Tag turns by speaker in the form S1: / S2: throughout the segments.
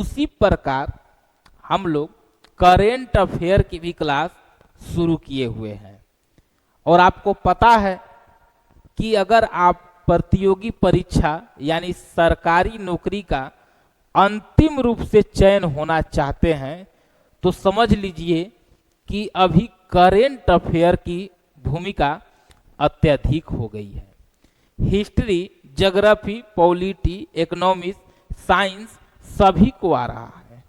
S1: उसी प्रकार हम लोग करेंट अफेयर की भी क्लास शुरू किए हुए हैं। और आपको पता है कि अगर आप प्रतियोगी परीक्षा यानी सरकारी नौकरी का अंतिम रूप से चयन होना चाहते हैं तो समझ लीजिए कि अभी करेंट अफेयर की भूमिका अत्यधिक हो गई है। History, geography, polity, economics, science सभी को आ रहा है,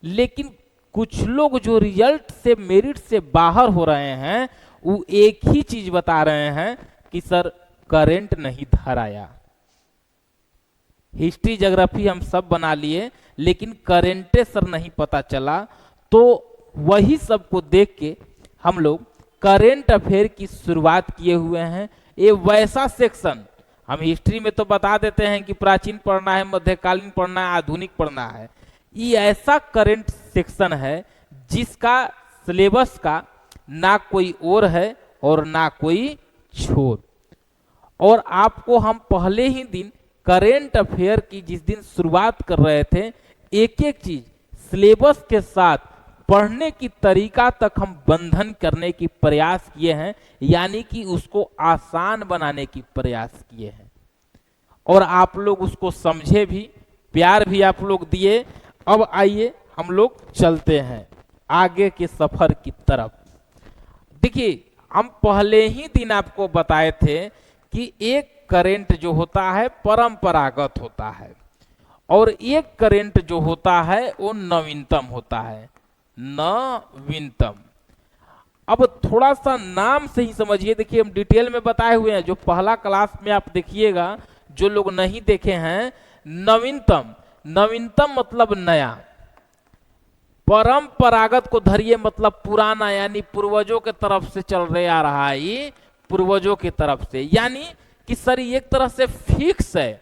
S1: लेकिन कुछ लोग जो रिजल्ट से, मेरिट से बाहर हो रहे हैं वो एक ही चीज बता रहे हैं कि सर करेंट नहीं धर आया। हिस्ट्री ज्योग्राफी हम सब बना लिए लेकिन करेंटे सर नहीं पता चला, तो वही सबको देख के हम लोग करेंट अफेयर की शुरुआत किए हुए हैं। ये वैसा सेक्शन, हम हिस्ट्री में तो बता देते हैं कि प्राचीन पढ़ना है, मध्यकालीन पढ़ना है, आधुनिक पढ़ना है। ये ऐसा करंट सेक्शन है जिसका सिलेबस का ना कोई ओर है और ना कोई छोर। और आपको हम पहले ही दिन करेंट अफेयर की जिस दिन शुरुआत कर रहे थे, एक एक चीज सिलेबस के साथ पढ़ने की तरीका तक हम बंधन करने की प्रयास किए हैं, यानी कि उसको आसान बनाने की प्रयास किए हैं। और आप लोग उसको समझे भी, प्यार भी आप लोग दिए। अब आइए हम लोग चलते हैं आगे के सफर की तरफ। देखिए, हम पहले ही दिन आपको बताए थे कि एक करंट जो होता है परंपरागत होता है और एक करंट जो होता है वो नवीनतम होता है। नवीनतम, अब थोड़ा सा नाम से ही समझिए। देखिए, हम डिटेल में बताए हुए हैं, जो पहला क्लास में आप देखिएगा, जो लोग नहीं देखे हैं। नवीनतम, नवीनतम मतलब नया। परंपरागत को धरिए मतलब पुराना, यानी पूर्वजों के तरफ से चल रहे आ रहा है, ये पूर्वजों की तरफ से, यानी कि सर एक तरह से फिक्स है।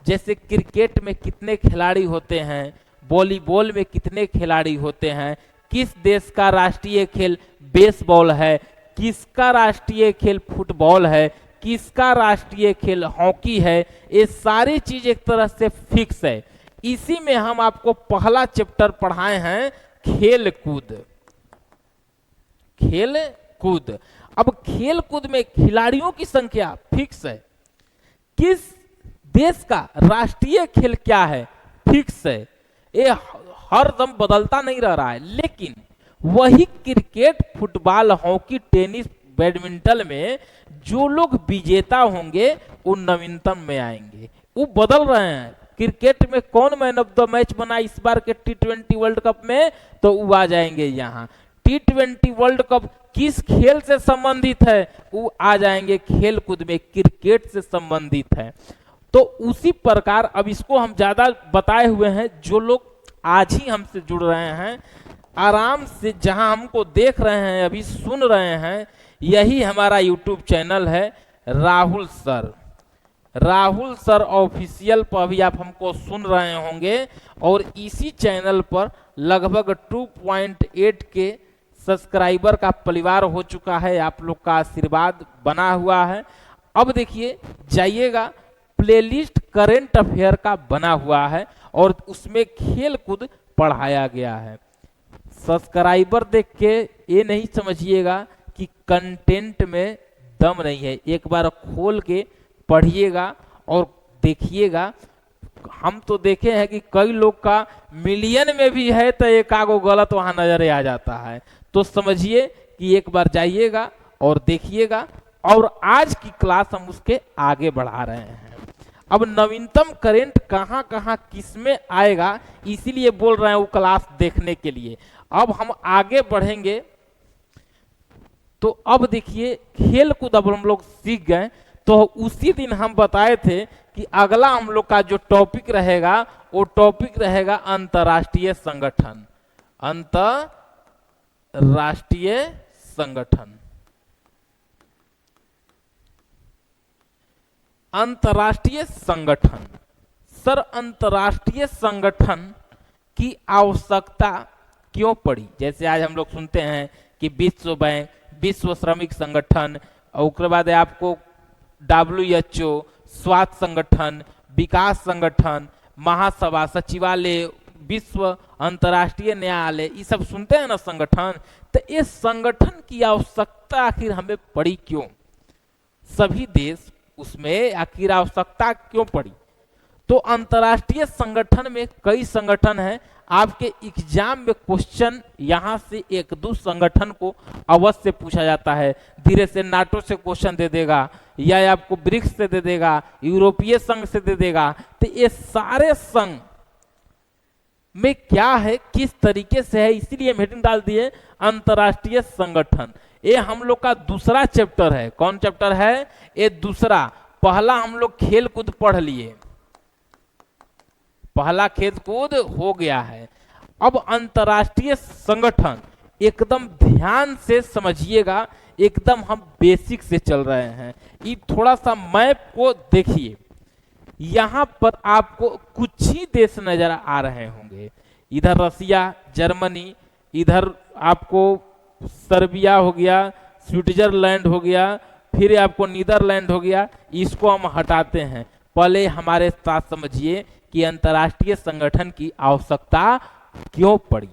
S1: जैसे क्रिकेट में कितने खिलाड़ी होते हैं, वॉलीबॉल में कितने खिलाड़ी होते हैं, किस देश का राष्ट्रीय खेल बेसबॉल है, किसका राष्ट्रीय खेल फुटबॉल है, किसका राष्ट्रीय खेल हॉकी है, ये सारी चीज एक तरह से फिक्स है। इसी में हम आपको पहला चैप्टर पढ़ाए हैं खेल कूद। खेल कूद, अब खेल कूद में खिलाड़ियों की संख्या फिक्स है। किस देश का राष्ट्रीय खेल क्या है, फिक्स है। ये हर दम बदलता नहीं रह रहा है। लेकिन वही cricket, football, hockey, tennis, badminton में जो लोग विजेता होंगे वो नवीनतम में आएंगे, वो बदल रहे हैं। क्रिकेट में कौन मैन ऑफ द मैच बना इस बार के T20 वर्ल्ड कप में, तो वो आ जाएंगे यहाँ। T20 वर्ल्ड कप किस खेल से संबंधित है, वो आ जाएंगे खेल कूद में, क्रिकेट से संबंधित है। तो उसी प्रकार अब इसको हम ज्यादा बताए हुए हैं। जो लोग आज ही हमसे जुड़ रहे हैं, आराम से जहां हमको देख रहे हैं, अभी सुन रहे हैं, यही हमारा YouTube चैनल है Rahul sir. Rahul sir official पर अभी आप हमको सुन रहे होंगे। और इसी चैनल पर लगभग 2.8 के सब्सक्राइबर का परिवार हो चुका है। आप लोग का आशीर्वाद बना हुआ है। अब देखिए, जाइएगा, प्लेलिस्ट करेंट अफेयर का बना हुआ है और उसमें खेल कूद पढ़ाया गया है। सब्सक्राइबर देख के ये नहीं समझिएगा कि कंटेंट में दम नहीं है। एक बार खोल के पढ़िएगा और देखिएगा। हम तो देखे हैं कि कई लोग का मिलियन में भी है तो एक आगो गलत वहां नजर आ जाता है। तो समझिए कि एक बार जाइएगा और देखिएगा। और आज की क्लास हम उसके आगे बढ़ा रहे हैं। अब नवीनतम करंट कहां कहां किस में आएगा, इसीलिए बोल रहे हैं वो क्लास देखने के लिए। अब हम आगे बढ़ेंगे। तो अब देखिए, खेल कूद अब हम लोग सीख गए। तो उसी दिन हम बताए थे कि अगला हम लोग का जो टॉपिक रहेगा वो टॉपिक रहेगा अंतर्राष्ट्रीय संगठन। अंतर्राष्ट्रीय संगठन, अंतर्राष्ट्रीय संगठन। सर, अंतर्राष्ट्रीय संगठन की आवश्यकता क्यों पड़ी? जैसे आज हम लोग सुनते हैं कि विश्व बैंक, विश्व श्रमिक संगठन, और उसके बाद आपको WHO, स्वास्थ्य संगठन, विकास संगठन, महासभा, सचिवालय, विश्व अंतर्राष्ट्रीय न्यायालय, ये सब सुनते हैं ना संगठन। तो ये संगठन की आवश्यकता आखिर हमें पड़ी क्यों, सभी देश उसमें आखिर आवश्यकता क्यों पड़ी? तो अंतर्राष्ट्रीय संगठन में कई संगठन हैं। आपके एग्जाम में क्वेश्चन यहां से एक दो संगठन को अवश्य पूछा जाता है। धीरे से नाटो से क्वेश्चन दे देगा, या आपको ब्रिक्स से दे देगा, यूरोपीय संघ से दे देगा। तो ये सारे संघ में क्या है, किस तरीके से है, इसीलिए हेडिंग डाल दिए अंतर्राष्ट्रीय संगठन। ये हम लोग का दूसरा चैप्टर है। कौन चैप्टर है? ये दूसरा। पहला हम लोग खेल कूद पढ़ लिए, पहला खेल कूद हो गया है। अब अंतर्राष्ट्रीय संगठन एकदम ध्यान से समझिएगा, एकदम हम बेसिक से चल रहे हैं। ये थोड़ा सा मैप को देखिए, यहां पर आपको कुछ ही देश नजर आ रहे होंगे। इधर रसिया, जर्मनी, इधर आपको सर्बिया हो गया, स्विट्जरलैंड हो गया, फिर आपको नीदरलैंड हो गया। इसको हम हटाते हैं। पहले हमारे साथ समझिए कि अंतर्राष्ट्रीय संगठन की आवश्यकता क्यों पड़ी।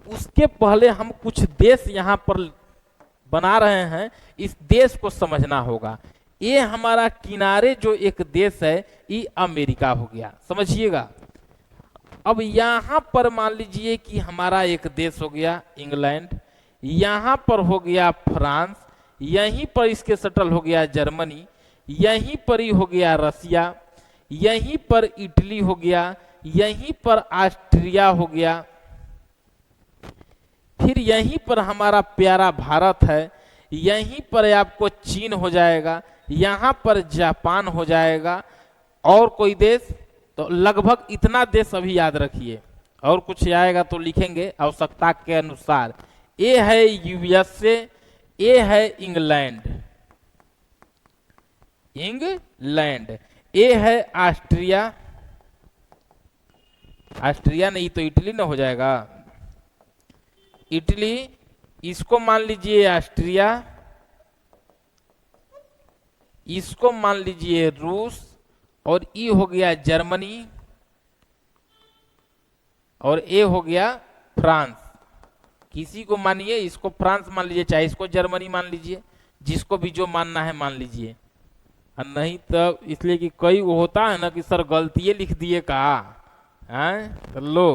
S1: उसके पहले हम कुछ देश यहां पर बना रहे हैं, इस देश को समझना होगा। ये हमारा किनारे जो एक देश है, ये अमेरिका हो गया, समझिएगा। अब यहां पर मान लीजिए कि हमारा एक देश हो गया इंग्लैंड, यहां पर हो गया फ्रांस, यहीं पर इसके सटल हो गया जर्मनी, यहीं पर ही हो गया रसिया, यहीं पर इटली हो गया, यहीं पर ऑस्ट्रिया हो गया, फिर यहीं पर हमारा प्यारा भारत है, यहीं पर आपको चीन हो जाएगा, यहां पर जापान हो जाएगा। और कोई देश? तो लगभग इतना देश अभी याद रखिए, और कुछ आएगा तो लिखेंगे आवश्यकता के अनुसार। ये है यूएसए, ये है इंग्लैंड, इंग्लैंड, ये है ऑस्ट्रिया, ऑस्ट्रिया नहीं तो इटली ना हो जाएगा, इटली, इसको मान लीजिए ऑस्ट्रिया, इसको मान लीजिए रूस, और ये हो गया जर्मनी, और ये हो गया फ्रांस। किसी को मानिए, इसको फ्रांस मान लीजिए, चाहे इसको जर्मनी मान लीजिए, जिसको भी जो मानना है मान लीजिए। नहीं तो इसलिए कि कई वो होता है ना कि सर गलतियां लिख दिए का है, तो लो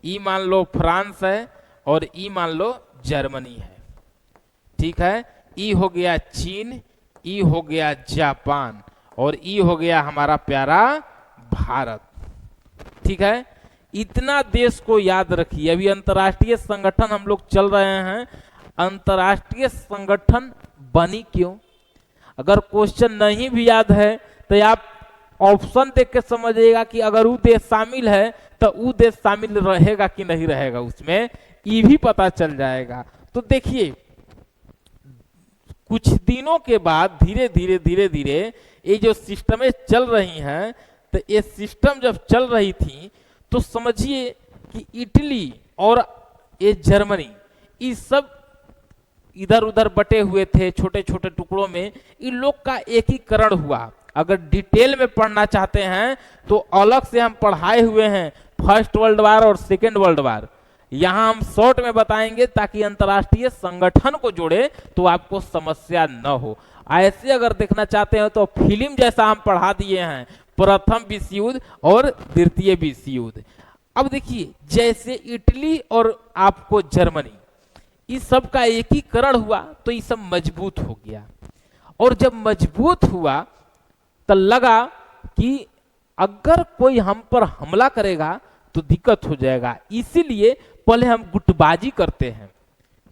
S1: ई मान लो फ्रांस है, और ई मान लो जर्मनी है, ठीक है। ई हो गया चीन, ई हो गया जापान, और ई हो गया हमारा प्यारा भारत, ठीक है। इतना देश को याद रखिए। अभी अंतर्राष्ट्रीय संगठन हम लोग चल रहे हैं। अंतर्राष्ट्रीय संगठन बनी क्यों? अगर क्वेश्चन नहीं भी याद है तो आप ऑप्शन देख के समझिएगा कि अगर वो देश शामिल है तो वो देश शामिल रहेगा कि नहीं रहेगा, उसमें ये भी पता चल जाएगा। तो देखिए, कुछ दिनों के बाद धीरे धीरे धीरे धीरे ये जो सिस्टमें चल रही हैं, तो ये सिस्टम जब चल रही थी तो समझिए कि इटली और ये जर्मनी, ये सब इधर उधर बटे हुए थे छोटे छोटे टुकड़ों में। इन लोग का एकीकरण हुआ। अगर डिटेल में पढ़ना चाहते हैं तो अलग से हम पढ़ाए हुए हैं, फर्स्ट वर्ल्ड वार और सेकेंड वर्ल्ड वार। यहां हम शॉर्ट में बताएंगे ताकि अंतर्राष्ट्रीय संगठन को जोड़े तो आपको समस्या न हो। ऐसे अगर देखना चाहते हैं तो फिल्म जैसा हम पढ़ा दिए हैं, प्रथम विश्व युद्ध और द्वितीय विश्व युद्ध। अब देखिए, जैसे इटली और आपको जर्मनी, इस सब का एकीकरण हुआ तो ये सब मजबूत हो गया। और जब मजबूत हुआ तो लगा कि अगर कोई हम पर हमला करेगा तो दिक्कत हो जाएगा, इसीलिए पहले हम गुटबाजी करते हैं।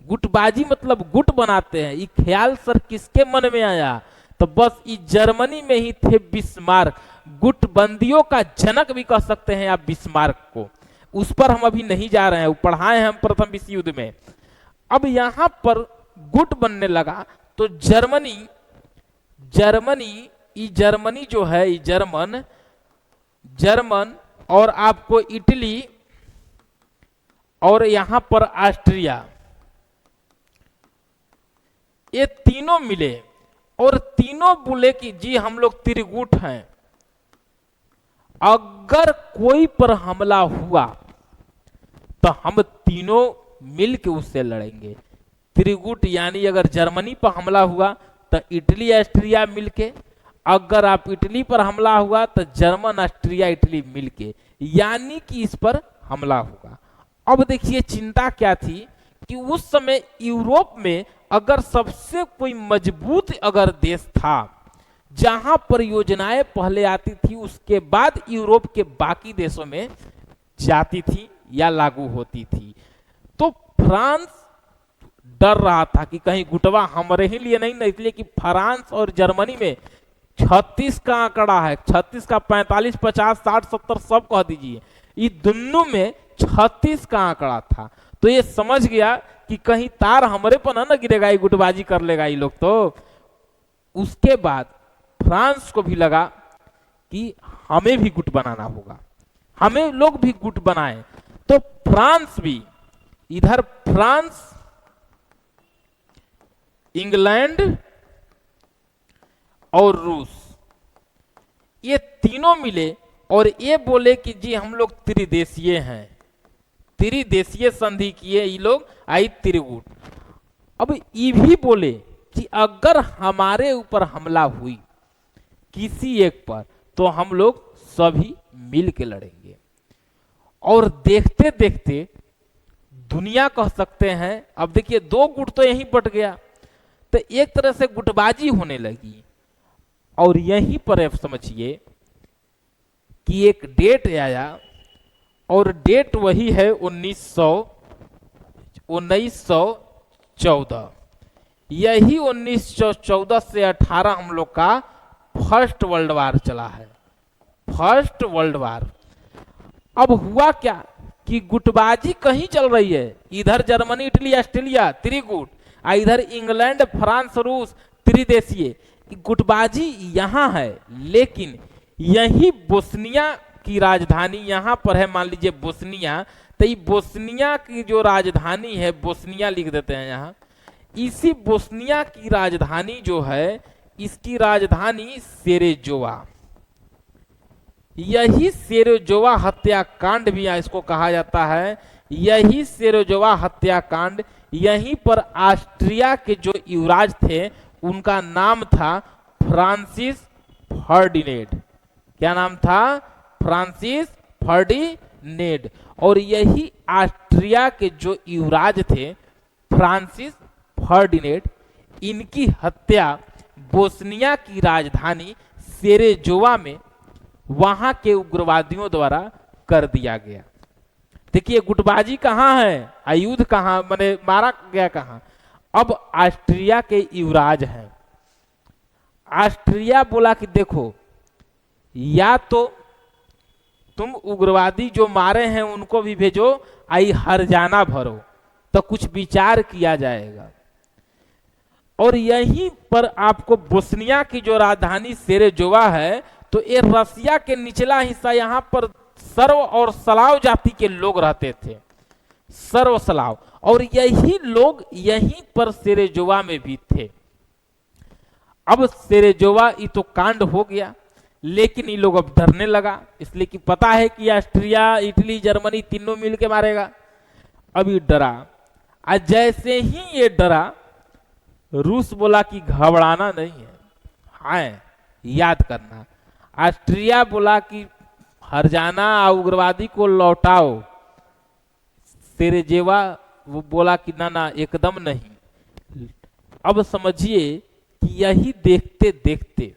S1: गुटबाजी मतलब गुट बनाते हैं। ये ख्याल सर किसके मन में आया? तो बस ये जर्मनी में ही थे बिस्मार्क। गुटबंदियों का जनक भी कह सकते हैं आप बिस्मार्क को। उस पर हम अभी नहीं जा रहे हैं, वो पढ़ाए हैं हम प्रथम विश्व युद्ध में। अब यहां पर गुट बनने लगा तो जर्मनी जो है, जर्मन और आपको इटली और यहां पर ऑस्ट्रिया, ये तीनों मिले और तीनों बोले कि जी हम लोग त्रिगुट हैं। अगर कोई पर हमला हुआ तो हम तीनों मिलके उससे लड़ेंगे। त्रिगुट यानी अगर जर्मनी पर हमला हुआ तो इटली ऑस्ट्रिया मिलके, अगर आप इटली पर हमला हुआ तो जर्मन ऑस्ट्रिया इटली मिलके, यानी कि इस पर हमला होगा। अब देखिए चिंता क्या थी कि उस समय यूरोप में अगर सबसे कोई मजबूत अगर देश था जहां पर योजनाएं पहले आती थी उसके बाद यूरोप के बाकी देशों में जाती थी या लागू होती थी, तो फ्रांस डर रहा था कि कहीं गुटवा हमारे ही लिए नहीं ना, इसलिए कि फ्रांस और जर्मनी में 36 का आंकड़ा है, 36 का 45, 50, 60, 70 सब कह दीजिए, ये दोनों में 36 का आंकड़ा था। तो ये समझ गया कि कहीं तार हमारे पर ना गिरेगा, ये गुटबाजी कर लेगा ये लोग। तो उसके बाद फ्रांस को भी लगा कि हमें भी गुट बनाना होगा, हमें लोग भी गुट बनाए। तो फ्रांस भी, इधर फ्रांस, इंग्लैंड और रूस, ये तीनों मिले और ये बोले कि जी हम लोग त्रिदेशीय हैं, त्रिदेशीय संधि किए ये लोग, आई त्रिगुट। अब ये भी बोले कि अगर हमारे ऊपर हमला हुई किसी एक पर तो हम लोग सभी मिल के लड़ेंगे। और देखते देखते दुनिया कह सकते हैं, अब देखिए दो गुट तो यहीं बट गया, तो एक तरह से गुटबाजी होने लगी। और यहीं पर आप समझिए कि एक डेट आया और डेट वही है 1914। यही 1914 से 18 हम लोग का फर्स्ट वर्ल्ड वार चला है, फर्स्ट वर्ल्ड वार। अब हुआ क्या कि गुटबाजी कहीं चल रही है, इधर जर्मनी इटली ऑस्ट्रेलिया त्रिगुट, इधर इंग्लैंड फ्रांस रूस त्रिदेशीय, गुटबाजी यहां है। लेकिन यही बोस्निया की राजधानी यहां पर है, मान लीजिए बोस्निया, तो ये बोस्निया की जो राजधानी है, बोस्निया लिख देते हैं यहां, इसी बोस्निया की राजधानी जो है, इसकी राजधानी सेरेजोवा, यही सेरेजोवा हत्याकांड भी इसको कहा जाता है। यही सेरेजोवा हत्याकांड, यहीं पर ऑस्ट्रिया के जो युवराज थे उनका नाम था फ्रांसिस फर्डिनेंड। क्या नाम था? Francis Ferdinand. और यही ऑस्ट्रिया के जो युवराज थे फ्रांसिस फर्डिनेंड, इनकी हत्या बोस्निया की राजधानी सेरेजोवा में वहां के उग्रवादियों द्वारा कर दिया गया। देखिए गुटबाजी कहां है, युद्ध कहां, माने मारा गया कहां। अब ऑस्ट्रिया के युवराज हैं, ऑस्ट्रिया बोला कि देखो या तो तुम उग्रवादी जो मारे हैं उनको भी भेजो, आई हरजाना भरो, तो कुछ विचार किया जाएगा। और यहीं पर आपको बोस्निया की जो राजधानी सेरेजोवा है, तो ये रसिया के निचला हिस्सा, यहां पर सर्व और सलाव जाति के लोग रहते थे, सर्व सलाव, और यही लोग यहीं पर सेरेजोवा में भी थे। अब सेरेजोवा ये तो कांड हो गया, लेकिन ये लोग अब डरने लगा, इसलिए कि पता है कि ऑस्ट्रिया इटली जर्मनी तीनों मिलके मारेगा। अब ये डरा, आज जैसे ही ये डरा, रूस बोला कि घबराना नहीं है, हाँ याद करना। ऑस्ट्रिया बोला कि हरजाना उग्रवादी को लौटाओ, सेरेजोवा वो बोला कि ना ना एकदम नहीं। अब समझिए कि यही देखते देखते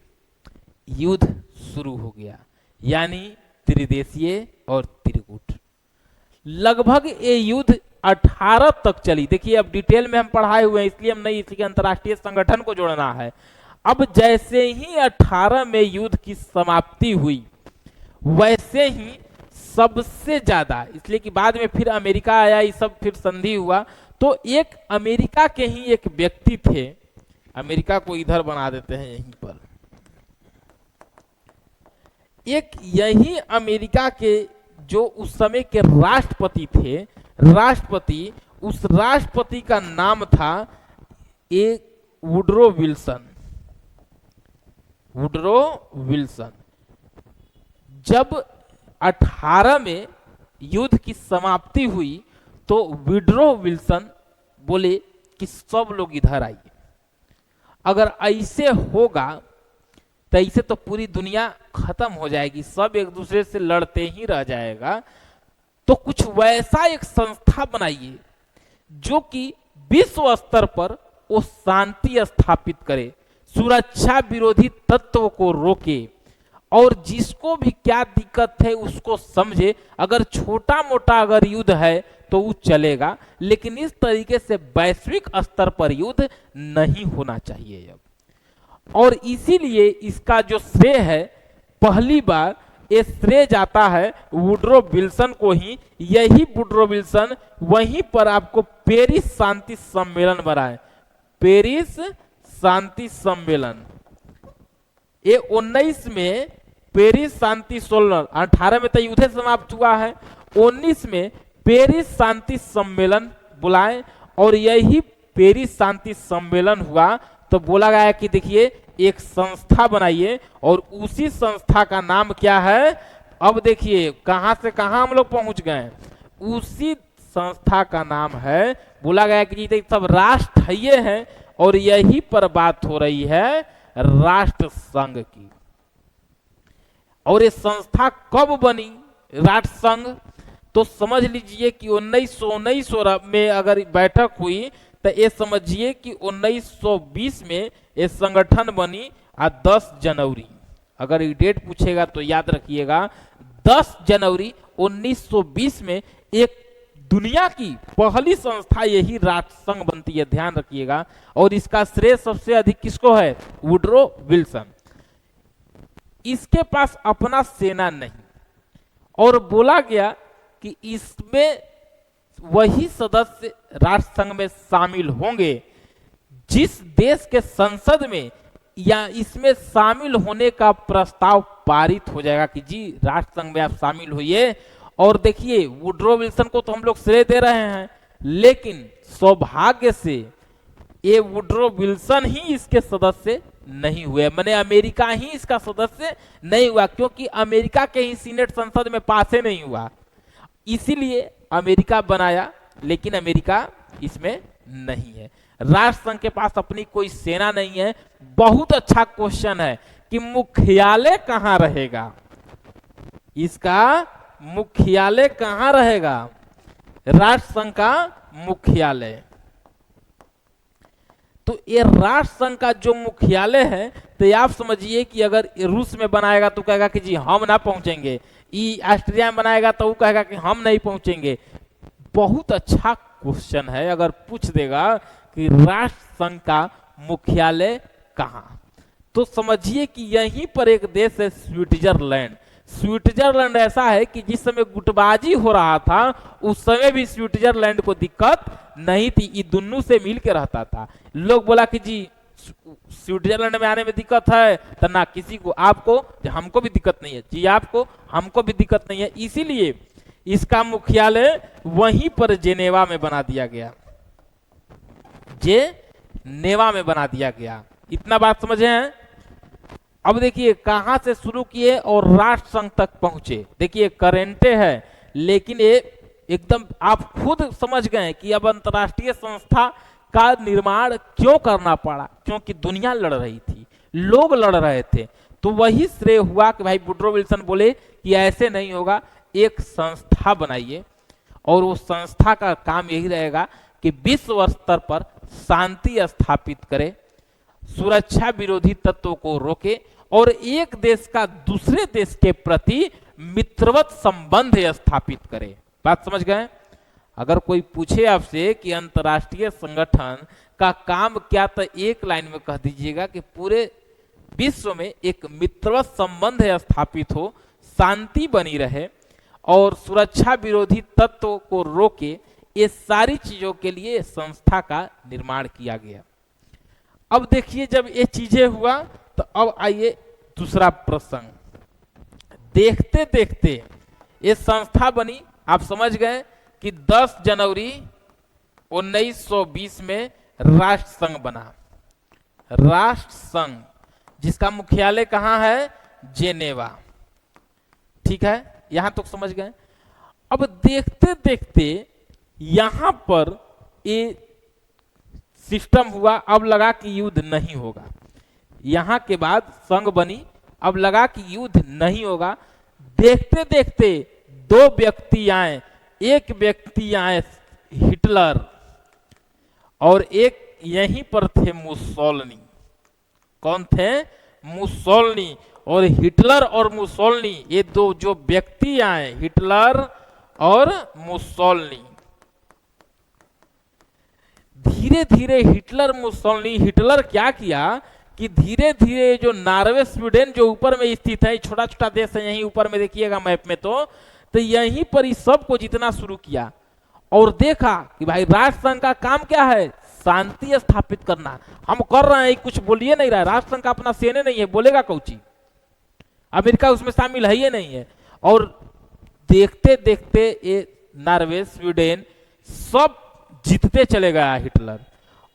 S1: युद्ध शुरू हो गया, यानी त्रिदेशीय और त्रिगुट। लगभग ये युद्ध 18 तक चली। देखिए अब डिटेल में हम पढ़ाए हुए हैं, इसलिए हम नहीं, इसलिए अंतर्राष्ट्रीय संगठन को जोड़ना है। अब जैसे ही 18 में युद्ध की समाप्ति हुई, वैसे ही सबसे ज्यादा, इसलिए कि बाद में फिर अमेरिका आया, ये सब फिर संधि हुआ, तो एक अमेरिका के ही एक व्यक्ति थे, अमेरिका को इधर बना देते हैं यहीं पर, एक यही अमेरिका के जो उस समय के राष्ट्रपति थे, राष्ट्रपति, उस राष्ट्रपति का नाम था वुडरो विल्सन। Woodrow Wilson. जब 18 में युद्ध की समाप्ति हुई तो वुडरो विल्सन बोले कि सब लोग इधर आइए। अगर ऐसे होगा तो ऐसे तो पूरी दुनिया खत्म हो जाएगी, सब एक दूसरे से लड़ते ही रह जाएगा। तो कुछ वैसा एक संस्था बनाइए जो कि विश्व स्तर पर वो शांति स्थापित करे, सुरक्षा विरोधी तत्व को रोके और जिसको भी क्या दिक्कत है उसको समझे। अगर छोटा मोटा अगर युद्ध है तो वो चलेगा, लेकिन इस तरीके से वैश्विक स्तर पर युद्ध नहीं होना चाहिए अब। और इसीलिए इसका जो श्रेय है, पहली बार ये श्रेय जाता है वुडरो विल्सन को ही। यही वुडरो विल्सन वहीं पर आपको पेरिस शांति सम्मेलन बनाए, पेरिस शांति सम्मेलन। ये 19 में पेरिस शांति सम्मेलन, 18 में तो युद्ध समाप्त हुआ है, 19 में पेरिस शांति सम्मेलन बुलाए और यही पेरिस शांति सम्मेलन हुआ तो बोला गया कि देखिए एक संस्था बनाइए और उसी संस्था का नाम क्या है। अब देखिए कहां से कहां हम लोग पहुंच गए। उसी संस्था का नाम है, बोला गया कि जी सब राष्ट्र है ये है और यही पर बात हो रही है राष्ट्र संघ की। और ये संस्था कब बनी राष्ट्र संघ, तो समझ लीजिए कि 1919 में अगर बैठक हुई तो ये समझिए कि 1920 में ये संगठन बनी। 10 जनवरी, अगर ये डेट पूछेगा तो याद रखिएगा, 10 जनवरी 1920 में एक दुनिया की पहली संस्था यही राष्ट्र संघ बनती है, ध्यान रखिएगा। और इसका श्रेय सबसे अधिक किसको है, वुडरो विल्सन। इसके पास अपना सेना नहीं और बोला गया कि इसमें वही सदस्य राष्ट्र संघ में शामिल होंगे जिस देश के संसद में या इसमें शामिल होने का प्रस्ताव पारित हो जाएगा कि जी राष्ट्र संघ में आप शामिल होइए। और देखिए वुडरो विल्सन को तो हम लोग श्रेय दे रहे हैं, लेकिन सौभाग्य से ये वुडरो विल्सन ही इसके सदस्य नहीं हुए, माने अमेरिका ही इसका सदस्य नहीं हुआ, क्योंकि अमेरिका के ही सीनेट संसद में पास नहीं हुआ, इसीलिए अमेरिका बनाया, लेकिन अमेरिका इसमें नहीं है। राष्ट्र संघ के पास अपनी कोई सेना नहीं है। बहुत अच्छा क्वेश्चन है कि मुख्यालय कहां रहेगा, इसका मुख्यालय कहां रहेगा, राष्ट्र संघ का मुख्यालय। तो ये राष्ट्र संघ का जो मुख्यालय है, तो आप समझिए कि अगर रूस में बनाएगा तो कहेगा कि जी हम ना पहुंचेंगे, ये ऑस्ट्रिया में बनाएगा तो वो कहेगा कि हम नहीं पहुंचेंगे। बहुत अच्छा क्वेश्चन है, अगर पूछ देगा कि राष्ट्र संघ का मुख्यालय कहां, तो समझिए कि यहीं पर एक देश है स्विट्जरलैंड। स्विट्जरलैंड ऐसा है कि जिस समय गुटबाजी हो रहा था उस समय भी स्विट्जरलैंड को दिक्कत नहीं थी, ये दोनों से मिल के रहता था। लोग बोला कि जी स्विट्जरलैंड में आने में दिक्कत है, तो ना किसी को, आपको हमको भी दिक्कत नहीं है, जी आपको हमको भी दिक्कत नहीं है, इसीलिए इसका मुख्यालय वहीं पर जेनेवा में बना दिया गया, जेनेवा में बना दिया गया। इतना बात समझे हैं। अब देखिए कहां से शुरू किए और राष्ट्र संघ तक पहुंचे। देखिए करेंटे है, लेकिन ये एकदम आप खुद समझ गए कि अब अंतरराष्ट्रीय संस्था का निर्माण क्यों करना पड़ा, क्योंकि दुनिया लड़ रही थी, लोग लड़ रहे थे। तो वही श्रेय हुआ कि भाई वुडरो विल्सन बोले कि ऐसे नहीं होगा, एक संस्था बनाइए और उस संस्था का काम यही रहेगा कि विश्व स्तर पर शांति स्थापित करे, सुरक्षा विरोधी तत्वों को रोके और एक देश का दूसरे देश के प्रति मित्रवत संबंध स्थापित करे। बात समझ गए। अगर कोई पूछे आपसे कि अंतरराष्ट्रीय संगठन का काम क्या, तो एक लाइन में कह दीजिएगा कि पूरे विश्व में एक मित्रवत संबंध स्थापित हो, शांति बनी रहे और सुरक्षा विरोधी तत्वों को रोके। ये सारी चीजों के लिए संस्था का निर्माण किया गया। अब देखिए जब ये चीजें हुआ तो अब आइए दूसरा प्रसंग। देखते देखते ये संस्था बनी, आप समझ गए कि 10 जनवरी 1920 में राष्ट्र संघ बना। राष्ट्र संघ जिसका मुख्यालय कहां है, जेनेवा। ठीक है, यहां तक समझ गए। अब देखते देखते यहां पर ये सिस्टम हुआ, अब लगा कि युद्ध नहीं होगा। यहां के बाद संघ बनी, अब लगा कि युद्ध नहीं होगा। देखते देखते दो व्यक्ति आए, एक व्यक्ति आए हिटलर और एक यहीं पर थे मुसोलिनी। कौन थे? मुसोलिनी। और हिटलर और मुसोलिनी, ये दो जो व्यक्ति आए, हिटलर और मुसोलिनी, धीरे धीरे हिटलर मुसोलिनी, हिटलर क्या किया कि धीरे धीरे जो नॉर्वे स्वीडन जो ऊपर में स्थित है, छोटा छोटा देश है, यहीं ऊपर में देखिएगा मैप में, तो यहीं पर इस सब को जीतना शुरू किया और देखा कि भाई राष्ट्र संघ का काम क्या है? शांति स्थापित करना। हम कर रहे हैं, कुछ बोलिए नहीं रहा, राष्ट्र संघ का अपना सेने नहीं है, बोलेगा कौची? अमेरिका उसमें शामिल है ही नहीं है। और देखते देखते ये नॉर्वे स्वीडन सब जीतते चले गया हिटलर।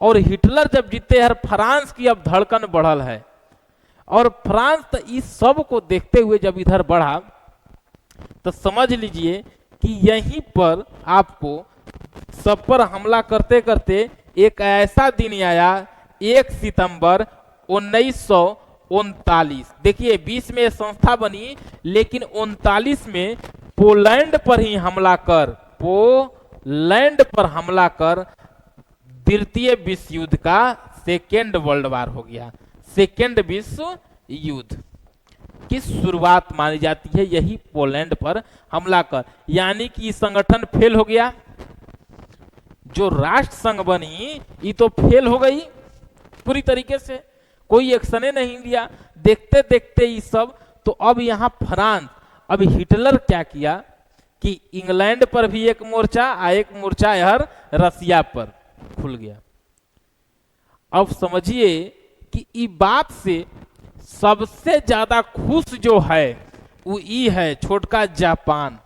S1: और हिटलर जब जीते हैं, फ्रांस की अब धड़कन बढ़ल है, और फ्रांस तो इस सब को देखते हुए जब इधर बढ़ा, तो समझ लीजिए कि यहीं पर आपको सब पर हमला करते करते एक ऐसा दिन आया, 1 सितंबर 1939। देखिए 20 में संस्था बनी, लेकिन 39 में पोलैंड पर ही हमला कर, पोलैंड पर हमला कर द्वितीय विश्व युद्ध का सेकेंड वर्ल्ड वार हो गया। सेकेंड विश्व युद्ध की शुरुआत मानी जाती है यही पोलैंड पर हमला कर, यानी कि संगठन फेल हो गया। जो राष्ट्र संघ बनी ये तो फेल हो गई पूरी तरीके से, कोई एक्शन नहीं लिया। देखते देखते ये सब, तो अब यहां फ्रांस, अब हिटलर क्या किया कि इंग्लैंड पर भी एक मोर्चा, एक मोर्चा यार रसिया पर खुल गया। अब समझिए कि इस बात से सबसे ज्यादा खुश जो है वो ये है छोटका जापान।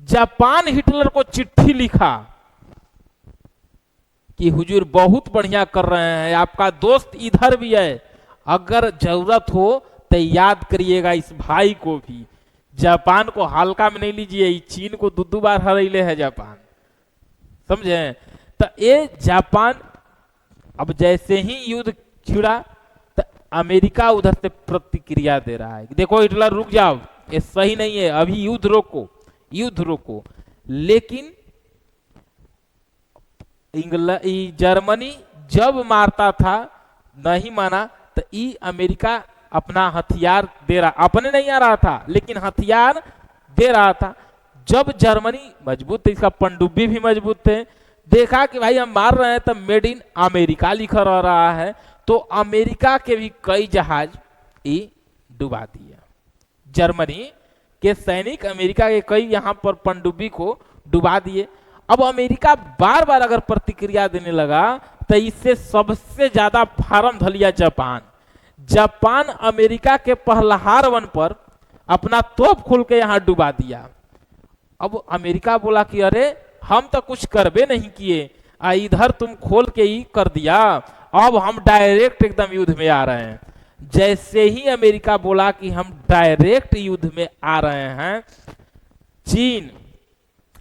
S1: जापान हिटलर को चिट्ठी लिखा कि हुजूर बहुत बढ़िया कर रहे हैं, आपका दोस्त इधर भी है, अगर जरूरत हो तो याद करिएगा इस भाई को भी। जापान को हल्का में नहीं लीजिए, चीन को 2 बार हरैले है जापान, समझे? तो ये जापान, अब जैसे ही युद्ध छिड़ा तो अमेरिका उधर से प्रतिक्रिया दे रहा है, देखो हिटलर रुक जाओ, ये सही नहीं है, अभी युद्ध रोको, युद्ध रोको। लेकिन जर्मनी जब मारता था नहीं माना, तो ये अमेरिका अपना हथियार दे रहा, अपने नहीं आ रहा था लेकिन हथियार दे रहा था। जब जर्मनी मजबूत थे, इसका पनडुब्बी भी मजबूत थे, देखा कि भाई हम मार रहे हैं तो मेड इन अमेरिका लिखा रहा है, तो अमेरिका के भी कई जहाज ये डुबा दिया। जर्मनी के सैनिक अमेरिका के कई यहां पर पनडुब्बी को डुबा दिए। अब अमेरिका बार बार अगर प्रतिक्रिया देने लगा तो इससे सबसे ज्यादा फार्म धलिया जापान। जापान अमेरिका के पहलहार वन पर अपना तोप खोल के यहां डुबा दिया। अब अमेरिका बोला कि अरे हम तो कुछ करबे नहीं किए, इधर तुम खोल के ही कर दिया, अब हम डायरेक्ट एकदम युद्ध में आ रहे हैं। जैसे ही अमेरिका बोला कि हम डायरेक्ट युद्ध में आ रहे हैं, चीन,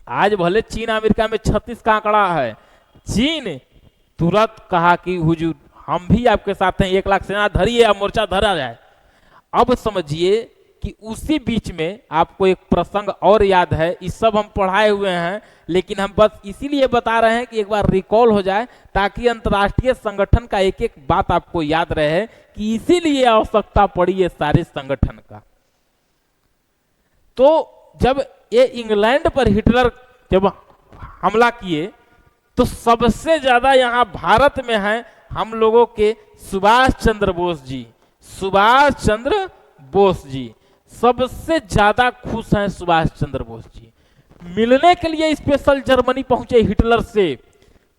S1: आज भले चीन अमेरिका में 36 का आंकड़ा है, चीन तुरंत कहा कि हुजूर हम भी आपके साथ हैं, 1 लाख सेना धरिए, अब मोर्चा धरा जाए। अब समझिए कि उसी बीच में आपको एक प्रसंग और याद है, इस सब हम पढ़ाए हुए हैं, लेकिन हम बस इसीलिए बता रहे हैं कि एक बार रिकॉल हो जाए, ताकि अंतर्राष्ट्रीय संगठन का एक एक बात आपको याद रहे कि इसीलिए आवश्यकता पड़ी है सारे संगठन का। तो जब ये इंग्लैंड पर हिटलर जब हमला किए, तो सबसे ज्यादा यहां भारत में है हम लोगों के सुभाष चंद्र बोस जी। सुभाष चंद्र बोस जी सबसे ज्यादा खुश हैं। सुभाष चंद्र बोस जी मिलने के लिए स्पेशल जर्मनी पहुंचे हिटलर से।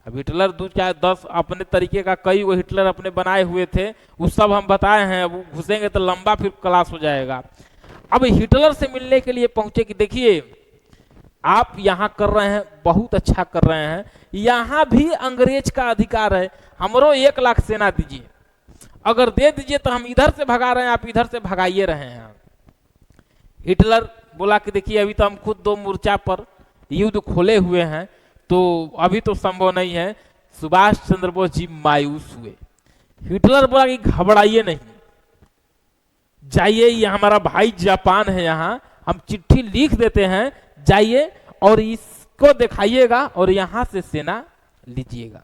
S1: अब हिटलर 2-4-10 अपने तरीके का कई वो हिटलर अपने बनाए हुए थे, वो सब हम बताए हैं, वो घुसेंगे तो लंबा फिर क्लास हो जाएगा। अब हिटलर से मिलने के लिए पहुंचे कि देखिए आप यहां कर रहे हैं, बहुत अच्छा कर रहे हैं, यहां भी अंग्रेज का अधिकार है, हमरो 1 लाख सेना दीजिए, अगर दे दीजिए तो हम इधर से भगा रहे हैं, आप इधर से भगाइए रहे हैं। हिटलर बोला कि देखिए अभी तो हम खुद 2 मोर्चा पर युद्ध खोले हुए हैं, तो अभी तो संभव नहीं है। सुभाष चंद्र बोस जी मायूस हुए। हिटलर बोला कि घबराइए नहीं, जाइए, ये हमारा भाई जापान है, यहाँ हम चिट्ठी लिख देते हैं, जाइए और इसको दिखाइएगा और यहां से सेना लीजिएगा।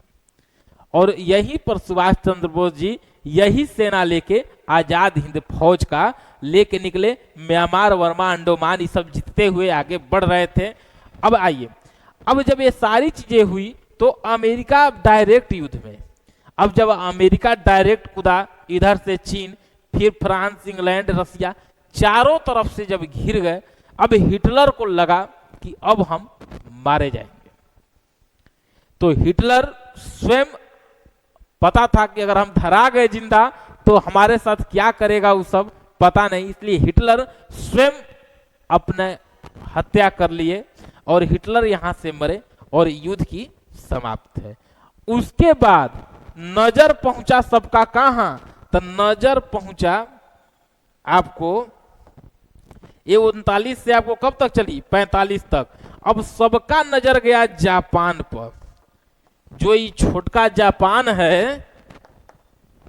S1: और यहीं पर सुभाष चंद्र बोस जी यही सेना लेके आजाद हिंद फौज का लेके निकले। म्यांमार, वर्मा, अंडोमान ये सब जीतते हुए आगे बढ़ रहे थे। अब आइए, अब जब ये सारी चीजें हुई तो अमेरिका डायरेक्ट युद्ध में। अब जब अमेरिका डायरेक्ट कूदा, इधर से चीन, फिर फ्रांस, इंग्लैंड, रसिया, चारों तरफ से जब घिर गए, अब हिटलर को लगा कि अब हम मारे जाएंगे। तो हिटलर स्वयं पता था कि अगर हम धरा गए जिंदा तो हमारे साथ क्या करेगा वो सब पता नहीं, इसलिए हिटलर स्वयं अपने हत्या कर लिए और हिटलर यहां से मरे और युद्ध की समाप्त है। उसके बाद नजर पहुंचा सबका कहां, तो नजर पहुंचा आपको ये 39 से आपको कब तक चली, 45 तक। अब सबका नजर गया जापान पर। जो ये छोटका जापान है,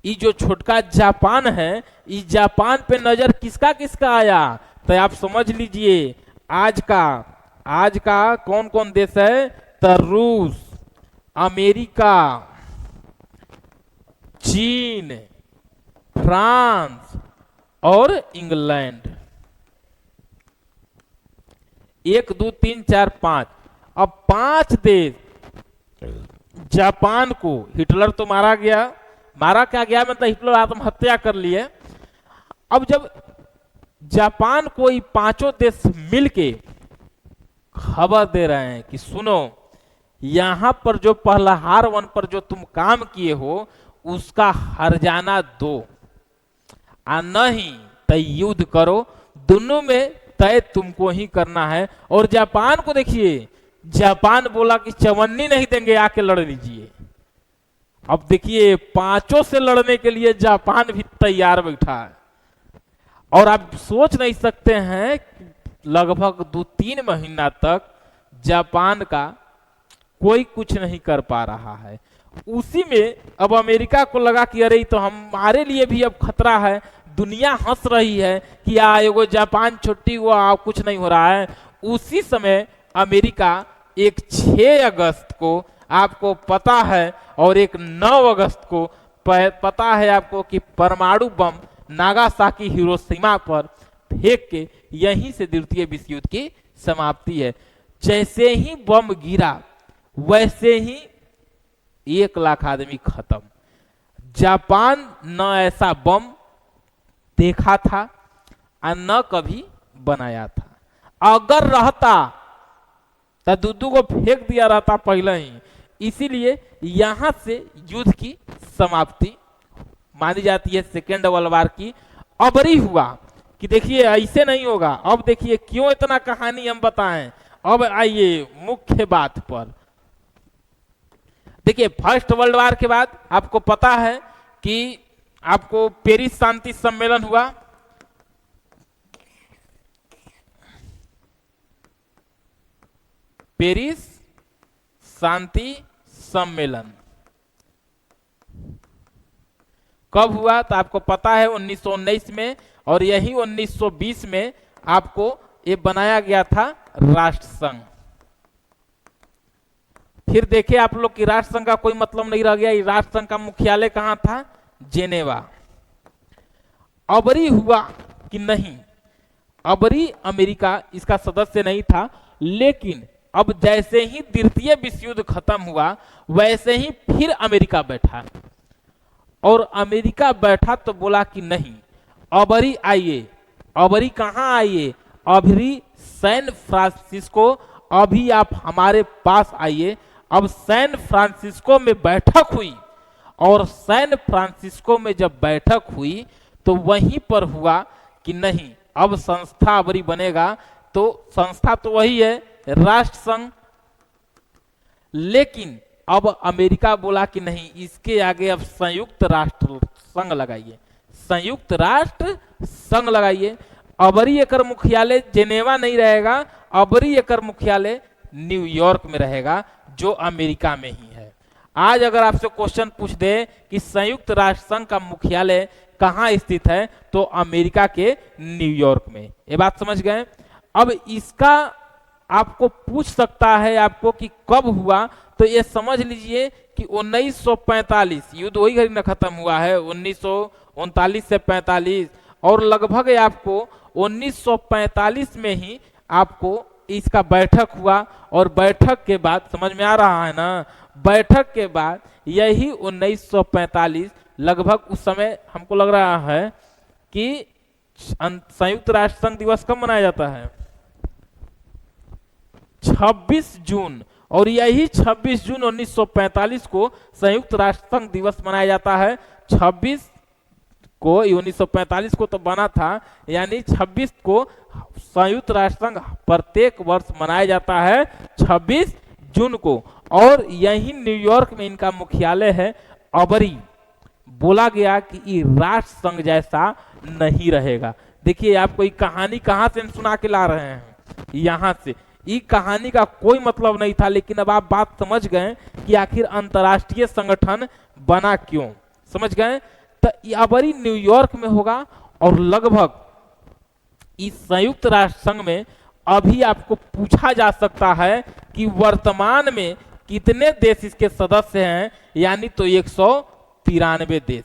S1: ये जो छोटका जापान है, इस जापान पे नजर किसका किसका आया, तो आप समझ लीजिए आज का कौन कौन देश है, तो रूस, अमेरिका, चीन, फ्रांस और इंग्लैंड। 1 2 3 4 5, अब 5 देश जापान को, हिटलर तो मारा क्या गया, मतलब हिटलर आत्महत्या कर लिए। अब जब जापान को ये 5 देश मिलके खबर दे रहे हैं कि सुनो, यहां पर जो पहलहार वन पर जो तुम काम किए हो उसका हर्जाना दो, नहीं तय युद्ध करो, दोनों में तय तुमको ही करना है। और जापान को देखिए, जापान बोला कि चवन्नी नहीं देंगे, आके लड़ लीजिए। अब देखिए 5 से लड़ने के लिए जापान भी तैयार बैठा है। और आप सोच नहीं सकते हैं लगभग 2-3 महीना तक जापान का कोई कुछ नहीं कर पा रहा है। उसी में अब अमेरिका को लगा कि अरे तो हमारे लिए भी अब खतरा है, दुनिया हंस रही है कि एगो जापान छुट्टी हुआ, कुछ नहीं हो रहा है। उसी समय अमेरिका एक 6 अगस्त को आपको पता है और एक 9 अगस्त को पता है आपको कि परमाणु बम नागासाकी हिरोशिमा पर फेंक के यहीं से द्वितीय विश्व युद्ध की समाप्ति है। जैसे ही बम गिरा वैसे ही 1 लाख आदमी खत्म। जापान न ऐसा बम देखा था और न कभी बनाया था। अगर रहता तो दूधू को फेंक दिया रहता पहले ही। इसीलिए यहां से युद्ध की समाप्ति मानी जाती है सेकेंड वर्ल्ड वार की। अबरी हुआ कि देखिए ऐसे नहीं होगा। अब देखिए क्यों इतना कहानी हम बताएं। अब आइए मुख्य बात पर। देखिए फर्स्ट वर्ल्ड वार के बाद आपको पता है कि आपको पेरिस शांति सम्मेलन हुआ। पेरिस शांति सम्मेलन कब हुआ तो आपको पता है 1919 में, और यही 1920 में आपको ये बनाया गया था राष्ट्र संघ। फिर देखिए आप लोग की राष्ट्र संघ का कोई मतलब नहीं रह गया। ये राष्ट्र संघ का मुख्यालय कहां था? जेनेवा। अबरी हुआ कि नहीं, अबरी अमेरिका इसका सदस्य नहीं था, लेकिन अब जैसे ही द्वितीय विश्व युद्ध खत्म हुआ वैसे ही फिर अमेरिका बैठा। और अमेरिका बैठा तो बोला कि नहीं, अबरी आइए। अबरी कहां आइए? अबरी सैन फ्रांसिस्को। अभी आप हमारे पास आइए। अब सैन फ्रांसिस्को में बैठक हुई, और सैन फ्रांसिस्को में जब बैठक हुई तो वहीं पर हुआ कि नहीं, अब संस्था अबरी बनेगा। तो संस्था तो वही है राष्ट्र संघ, लेकिन अब अमेरिका बोला कि नहीं, इसके आगे अब संयुक्त राष्ट्र संघ लगाइए, संयुक्त राष्ट्र संघ लगाइए। अबरी एकर मुख्यालय जेनेवा नहीं रहेगा, अबरी एकर मुख्यालय न्यूयॉर्क में रहेगा, जो अमेरिका में ही है। आज अगर आपसे क्वेश्चन पूछ दे कि संयुक्त राष्ट्र संघ का मुख्यालय कहाँ स्थित है, तो अमेरिका के न्यूयॉर्क में। ये बात समझ गए। अब इसका आपको पूछ सकता है आपको कि कब हुआ, तो ये समझ लीजिए कि 1945 युद्ध वही घड़ी न खत्म हुआ है, 1939 से 45, और लगभग आपको 1945 में ही आपको इसका बैठक हुआ। और बैठक के बाद समझ में आ रहा है ना, बैठक के बाद यही 1945 लगभग उस समय हमको लग रहा है कि संयुक्त राष्ट्र संघ दिवस कब मनाया जाता है, 26 जून। और यही 26 जून 1945 को संयुक्त राष्ट्र संघ दिवस मनाया जाता है। 26 को 1945 को तो बना था, यानी 26 को संयुक्त राष्ट्र संघ प्रत्येक वर्ष मनाया जाता है 26 जून को। और यही न्यूयॉर्क में इनका मुख्यालय है। अबरी बोला गया कि ये राष्ट्र संघ जैसा नहीं रहेगा। देखिए आपको ये कहानी कहां से सुना के ला रहे हैं, यहां से। ये कहानी का कोई मतलब नहीं था, लेकिन अब आप बात समझ गए कि आखिर अंतर्राष्ट्रीय संगठन बना क्यों, समझ गए। तो अबरी न्यूयॉर्क में होगा। और लगभग इस संयुक्त राष्ट्र संघ में अभी आपको पूछा जा सकता है कि वर्तमान में कितने देश इसके सदस्य हैं, यानी तो 193 देश।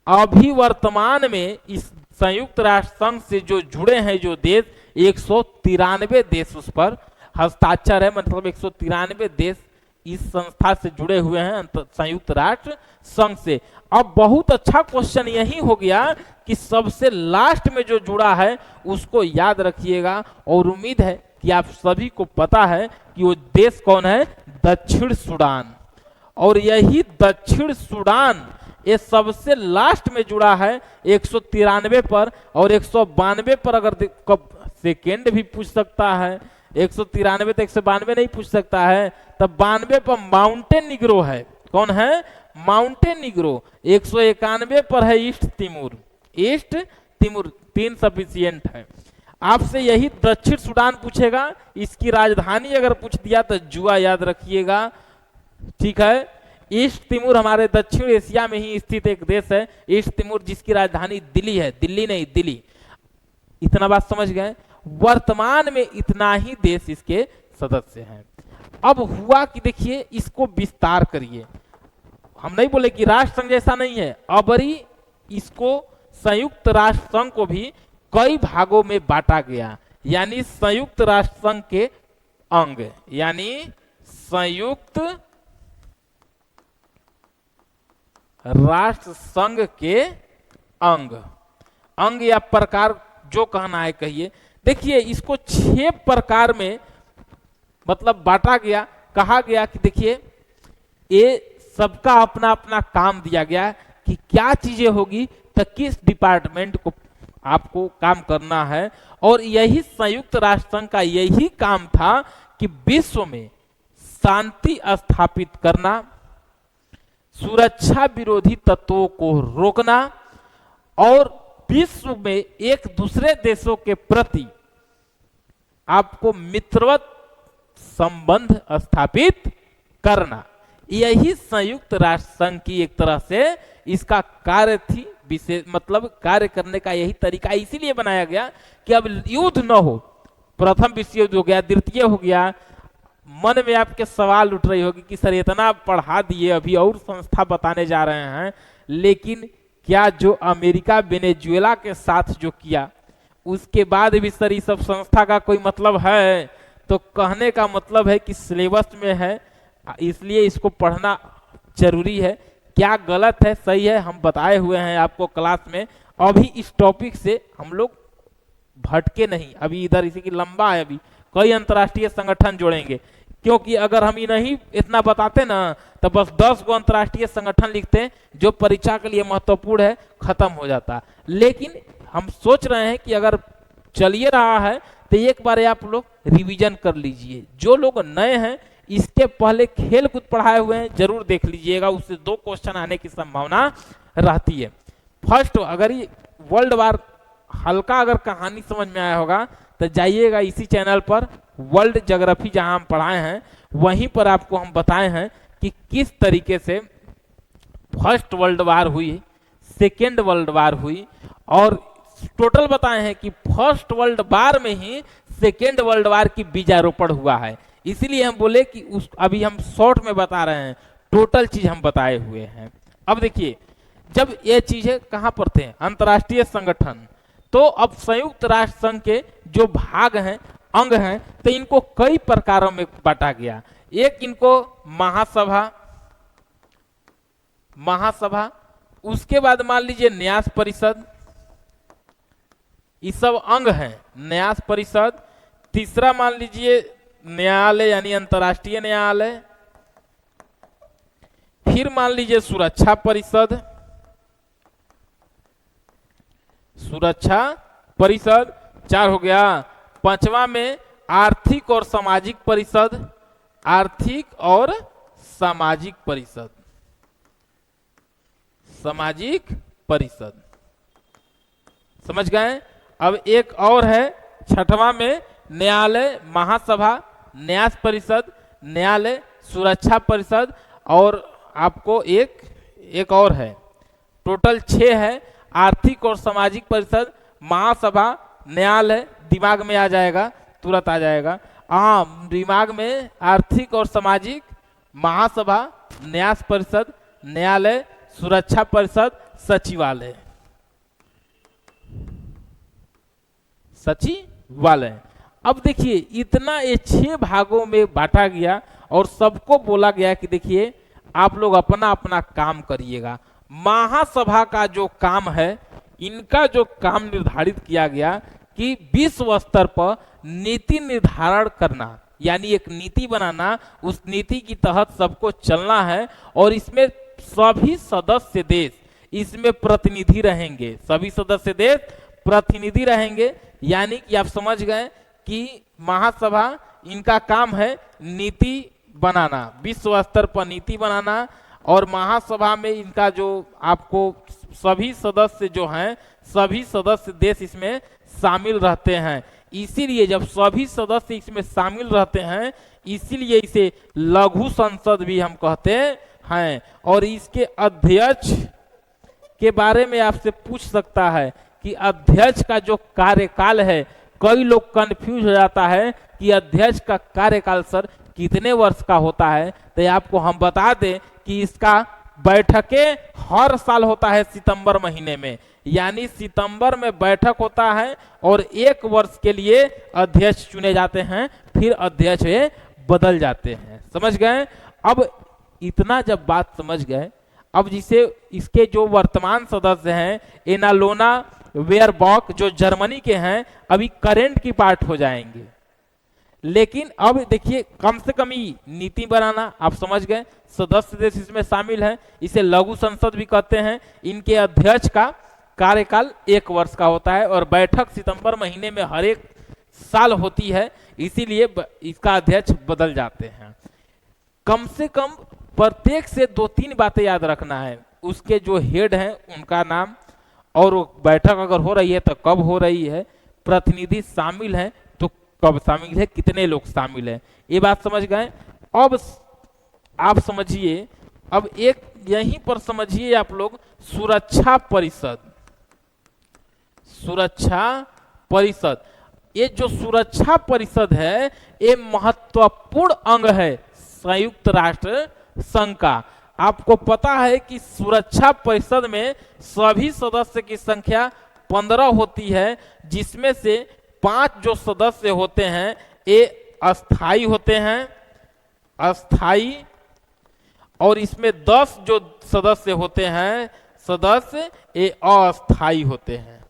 S1: अभी वर्तमान में इस संयुक्त राष्ट्र संघ से जो जुड़े हैं जो देश, 193 देश उस पर हस्ताक्षर है, मतलब 193 देश इस संस्था से जुड़े हुए हैं संयुक्त राष्ट्र संघ से। अब बहुत अच्छा क्वेश्चन यही हो गया कि सबसे लास्ट में जो जुड़ा है उसको याद रखिएगा। और उम्मीद है कि आप सभी को पता है कि वो देश कौन है, दक्षिण सूडान। और यही दक्षिण सूडान ये सबसे लास्ट में जुड़ा है 193 पर। और 192 पर अगर सेकेंड भी पूछ सकता है, 193 तो 192 नहीं पूछ सकता है, तब 92 पर माउंटेन निग्रो है। कौन है, माउंटेन निग्रो। 191 पर है east Timur, east Timur 3 sufficient है। आपसे यही दक्षिण सूडान पूछेगा, इसकी राजधानी अगर पूछ दिया तो जुआ याद रखिएगा, ठीक है। ईस्ट तिमूर हमारे दक्षिण एशिया में ही स्थित एक देश है, ईस्ट तिमूर, जिसकी राजधानी दिल्ली है, दिल्ली नहीं दिल्ली। इतना बात समझ गए। वर्तमान में इतना ही देश इसके सदस्य हैं। अब हुआ कि देखिए इसको विस्तार करिए, हम नहीं बोले कि राष्ट्र संघ जैसा नहीं है। अबरी इसको संयुक्त राष्ट्र संघ को भी कई भागों में बांटा गया, यानी संयुक्त राष्ट्र संघ के अंग, यानी संयुक्त राष्ट्र संघ के अंग, अंग या प्रकार जो कहना है कहिए। देखिए इसको 6 प्रकार में मतलब बांटा गया, कहा गया कि देखिए ये सबका अपना अपना काम दिया गया कि क्या चीजें होगी तो किस डिपार्टमेंट को आपको काम करना है। और यही संयुक्त राष्ट्र संघ का यही काम था कि विश्व में शांति स्थापित करना, सुरक्षा विरोधी तत्वों को रोकना और विश्व में एक दूसरे देशों के प्रति आपको मित्रवत संबंध स्थापित करना, यही संयुक्त राष्ट्र संघ की एक तरह से इसका कार्य थी। विशेष मतलब कार्य करने का यही तरीका इसीलिए बनाया गया कि अब युद्ध न हो। प्रथम विश्व युद्ध हो गया, द्वितीय हो गया। मन में आपके सवाल उठ रही होगी कि सर इतना पढ़ा दिए, अभी और संस्था बताने जा रहे हैं, लेकिन क्या जो अमेरिका वेनेजुएला के साथ जो किया उसके बाद भी सर इस सब संस्था का कोई मतलब है? तो कहने का मतलब है कि सिलेबस में है, इसलिए इसको पढ़ना जरूरी है। क्या गलत है सही है हम बताए हुए हैं आपको क्लास में। अभी इस टॉपिक से हम लोग भटके नहीं, अभी इधर इसी की लंबा है, अभी कई अंतर्राष्ट्रीय संगठन जोड़ेंगे। क्योंकि अगर हम ये नहीं इतना बताते ना तो बस 10 गो अंतर्राष्ट्रीय संगठन लिखते हैं जो परीक्षा के लिए महत्वपूर्ण है, खत्म हो जाता। लेकिन हम सोच रहे हैं कि अगर चलिए रहा है तो एक बार आप लोग रिवीजन कर लीजिए। जो लोग नए हैं इसके पहले खेल कूद पढ़ाए हुए हैं जरूर देख लीजिएगा, उससे 2 क्वेश्चन आने की संभावना रहती है। फर्स्ट, अगर ये वर्ल्ड वार हल्का अगर कहानी समझ में आया होगा तो जाइएगा इसी चैनल पर, वर्ल्ड ज्योग्राफी जहां हम पढ़ाए हैं वहीं पर आपको हम बताए हैं कि किस तरीके से फर्स्ट वर्ल्ड वार हुई, सेकेंड वर्ल्ड वार हुई, और टोटल बताए हैं कि फर्स्ट वर्ल्ड वार में ही सेकेंड वर्ल्ड वार की बीजारोपण हुआ है। इसीलिए हम बोले कि उस अभी हम शॉर्ट में बता रहे हैं, टोटल चीज हम बताए हुए हैं। अब देखिए, जब ये चीजें कहां पर थे, अंतर्राष्ट्रीय संगठन, तो अब संयुक्त राष्ट्र संघ के जो भाग हैं, अंग हैं, तो इनको कई प्रकारों में बांटा गया। एक इनको महासभा, उसके बाद मान लीजिए न्यास परिषद, ये सब अंग हैं, न्यास परिषद। तीसरा मान लीजिए न्यायालय यानी अंतर्राष्ट्रीय न्यायालय, फिर मान लीजिए सुरक्षा परिषद, चार हो गया। पांचवा में आर्थिक और सामाजिक परिषद, सामाजिक परिषद, समझ गए। अब एक और है, छठवां में न्यायालय, महासभा, न्यास परिषद, न्यायालय, सुरक्षा परिषद, और आपको एक और है, टोटल 6 है। आर्थिक और सामाजिक परिषद, महासभा, न्यायालय, दिमाग में आ जाएगा, तुरंत आ जाएगा, हाँ दिमाग में, आर्थिक और सामाजिक, महासभा, न्यास परिषद, न्यायालय, सुरक्षा परिषद, सचिवालय। अब देखिए इतना ये 6 भागों में बांटा गया और सबको बोला गया कि देखिए आप लोग अपना अपना काम करिएगा। महासभा का जो काम है, इनका जो काम निर्धारित किया गया कि विश्व स्तर पर नीति निर्धारण करना, यानी एक नीति बनाना, उस नीति की तहत सबको चलना है, और इसमें सभी सदस्य देश इसमें प्रतिनिधि रहेंगे, सभी सदस्य देश प्रतिनिधि रहेंगे। यानी कि आप समझ गए कि महासभा, इनका काम है नीति बनाना, विश्व स्तर पर नीति बनाना, और महासभा में इनका जो आपको सभी सदस्य जो हैं, सभी सदस्य देश इसमें शामिल रहते हैं। इसीलिए जब सभी सदस्य इसमें शामिल रहते हैं, इसीलिए इसे लघु संसद भी हम कहते हैं। और इसके अध्यक्ष के बारे में आपसे पूछ सकता है कि अध्यक्ष का जो कार्यकाल है, कई लोग कंफ्यूज हो जाता है कि अध्यक्ष का कार्यकाल सर कितने वर्ष का होता है। तो आपको हम बता दें कि इसका बैठकें हर साल होता है सितंबर महीने में, यानी सितंबर में बैठक होता है और 1 वर्ष के लिए अध्यक्ष चुने जाते हैं, फिर अध्यक्ष बदल जाते हैं। समझ गए। अब इतना जब बात समझ गए, अब जिसे इसके जो वर्तमान सदस्य हैं, एनालोना वेयरबॉक जो जर्मनी के हैं, अभी करेंट की पार्ट हो जाएंगे। लेकिन अब देखिए कम से कम ही नीति बनाना, आप समझ गए, सदस्य देश इसमें शामिल हैं, इसे लघु संसद भी कहते हैं। इनके अध्यक्ष का कार्यकाल 1 वर्ष का होता है और बैठक सितंबर महीने में हर एक साल होती है, इसीलिए इसका अध्यक्ष बदल जाते हैं। कम से कम प्रत्येक से 2-3 बातें याद रखना है, उसके जो हेड हैं उनका नाम, और बैठक अगर हो रही है तो कब हो रही है, प्रतिनिधि शामिल हैं तो कब शामिल है, कितने लोग शामिल हैं, ये बात समझ गए। अब आप समझिए, अब एक यहीं पर समझिए आप लोग, सुरक्षा परिषद, ये जो सुरक्षा परिषद है, ये महत्वपूर्ण अंग है संयुक्त राष्ट्र संघ का। आपको पता है कि सुरक्षा परिषद में सभी सदस्य की संख्या 15 होती है, जिसमें से 5 जो सदस्य होते हैं ये अस्थाई होते हैं, अस्थाई, और इसमें 10 जो सदस्य होते हैं, सदस्य ये अस्थाई होते हैं।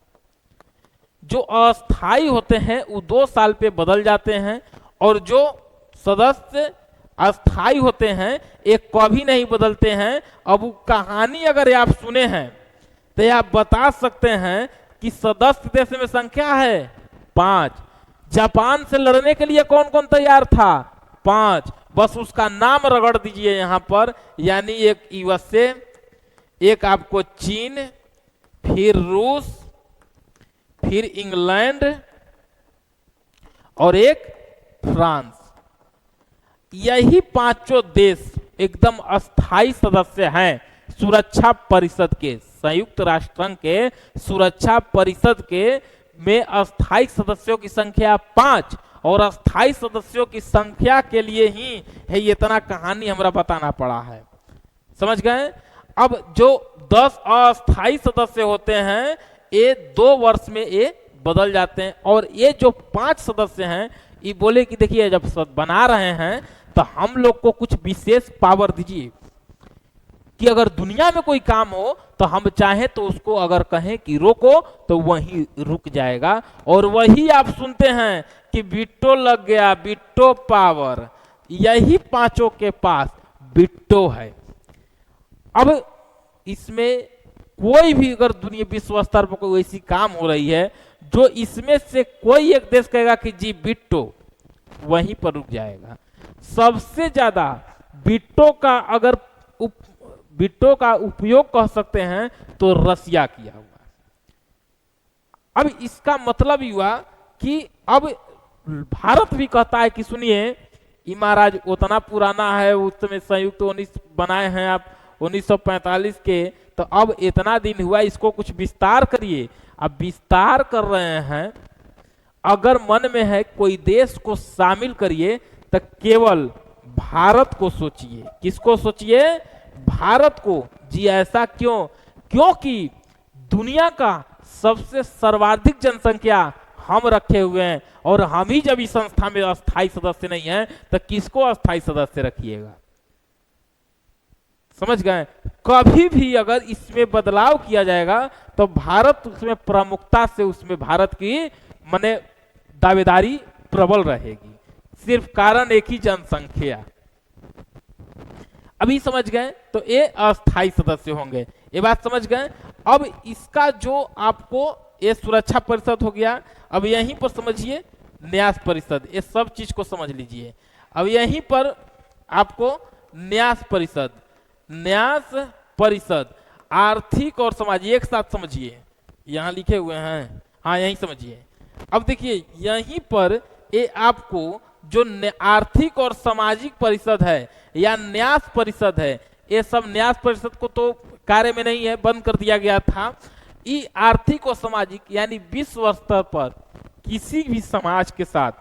S1: जो अस्थाई होते हैं वो 2 साल पे बदल जाते हैं, और जो सदस्य अस्थाई होते हैं एक कभी नहीं बदलते हैं। अब वो कहानी अगर आप सुने हैं तो आप बता सकते हैं कि सदस्य देश में संख्या है 5। जापान से लड़ने के लिए कौन कौन तैयार था? 5। बस उसका नाम रगड़ दीजिए यहाँ पर, यानी एक यूएसए, एक आपको चीन, फिर रूस, फिर इंग्लैंड और एक फ्रांस। यही पांचों देश एकदम अस्थाई सदस्य हैं सुरक्षा परिषद के, संयुक्त राष्ट्र संघ के सुरक्षा परिषद के में अस्थाई सदस्यों की संख्या 5 और अस्थाई सदस्यों की संख्या के लिए ही है ये इतना कहानी हमरा बताना पड़ा है। समझ गए? अब जो 10 अस्थाई सदस्य होते हैं ये 2 वर्ष में ये बदल जाते हैं, और ये जो 5 सदस्य हैं ये बोले कि देखिए जब बना रहे हैं तो हम लोग को कुछ विशेष पावर दीजिए कि अगर दुनिया में कोई काम हो तो हम चाहें तो उसको अगर कहें कि रोको तो वहीं रुक जाएगा। और वही आप सुनते हैं कि बिट्टो लग गया, बिट्टो पावर, यही पांचों के पास बिट्टो है। अब इसमें कोई भी अगर दुनिया विश्व स्तर पर कोई ऐसी काम हो रही है जो इसमें से कोई एक देश कहेगा कि जी बिट्टो, वहीं पर रुक जाएगा। सबसे ज्यादा बिट्टो का अगर बिट्टो का उपयोग कह सकते हैं तो रसिया किया हुआ। अब इसका मतलब ही हुआ कि अब भारत भी कहता है कि सुनिए ये महाराज उतना पुराना है, उस समय संयुक्त 19 बनाए हैं आप 1945 के, तो अब इतना दिन हुआ इसको कुछ विस्तार करिए। अब विस्तार कर रहे हैं, अगर मन में है कोई देश को शामिल करिए तो केवल भारत को सोचिए। किसको सोचिए? भारत को। जी ऐसा क्यों? क्योंकि दुनिया का सबसे सर्वाधिक जनसंख्या हम रखे हुए हैं, और हम ही जब इस संस्था में अस्थाई सदस्य नहीं है तो किसको अस्थाई सदस्य रखिएगा? समझ गए? कभी भी अगर इसमें बदलाव किया जाएगा तो भारत उसमें प्रमुखता से, उसमें भारत की माने दावेदारी प्रबल रहेगी, सिर्फ कारण एक ही जनसंख्या। अभी समझ गए? तो ये अस्थाई सदस्य होंगे, ये बात समझ गए। अब इसका जो आपको ये सुरक्षा परिषद हो गया, अब यहीं पर समझिए न्यास परिषद, ये सब चीज को समझ लीजिए। अब यहीं पर आपको न्यास परिषद, न्यास परिषद आर्थिक और सामाजिक, एक साथ समझिए, यहां लिखे हुए हैं, हाँ यहीं समझिए। अब देखिए यहीं पर ये आपको जो आर्थिक और सामाजिक परिषद है या न्यास परिषद है, ये सब न्यास परिषद को तो कार्य में नहीं है, बंद कर दिया गया था। ये आर्थिक और सामाजिक यानी विश्व स्तर पर किसी भी समाज के साथ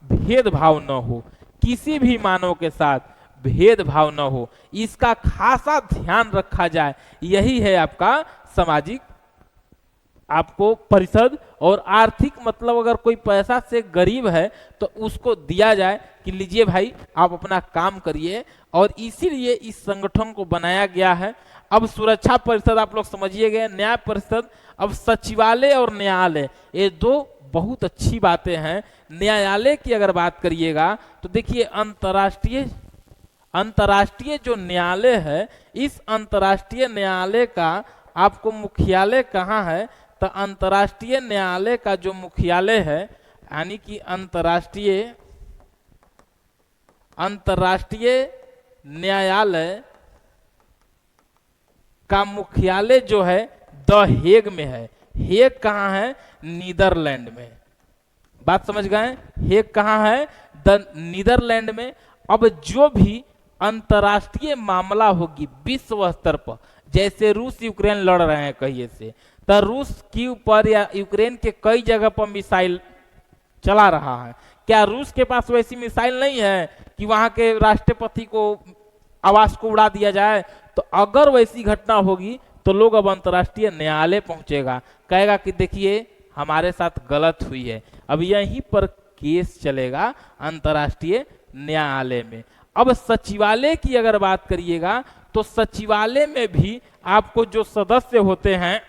S1: भेदभाव न हो, किसी भी मानव के साथ भेदभाव न हो, इसका खासा ध्यान रखा जाए। यही है आपका सामाजिक आपको परिषद। और आर्थिक मतलब अगर कोई पैसा से गरीब है तो उसको दिया जाए कि लीजिए भाई आप अपना काम करिए, और इसीलिए इस संगठन को बनाया गया है। अब सुरक्षा परिषद आप लोग समझिए गए, न्याय परिषद। अब सचिवालय और न्यायालय, ये 2 बहुत अच्छी बातें हैं। न्यायालय की अगर बात करिएगा तो देखिए अंतर्राष्ट्रीय जो न्यायालय है, इस अंतर्राष्ट्रीय न्यायालय का आपको मुख्यालय कहाँ है? तो अंतर्राष्ट्रीय न्यायालय का जो मुख्यालय है, यानी कि अंतर्राष्ट्रीय न्यायालय का मुख्यालय जो है द हेग में है। हेग कहाँ है? नीदरलैंड में। बात समझ गए? हेग कहाँ है? द नीदरलैंड में। अब जो भी अंतर्राष्ट्रीय मामला होगी विश्व स्तर पर, जैसे रूस यूक्रेन लड़ रहे हैं कहिए से, तो रूस के ऊपर या यूक्रेन के कई जगह पर मिसाइल चला रहा है। क्या रूस के पास वैसी मिसाइल नहीं है कि वहां के राष्ट्रपति को आवास को उड़ा दिया जाए? तो अगर वैसी घटना होगी तो लोग अब अंतर्राष्ट्रीय न्यायालय पहुंचेगा, कहेगा कि देखिए हमारे साथ गलत हुई है। अब यहीं पर केस चलेगा अंतर्राष्ट्रीय न्यायालय में। अब सचिवालय की अगर बात करिएगा तो सचिवालय में भी आपको जो सदस्य होते हैं,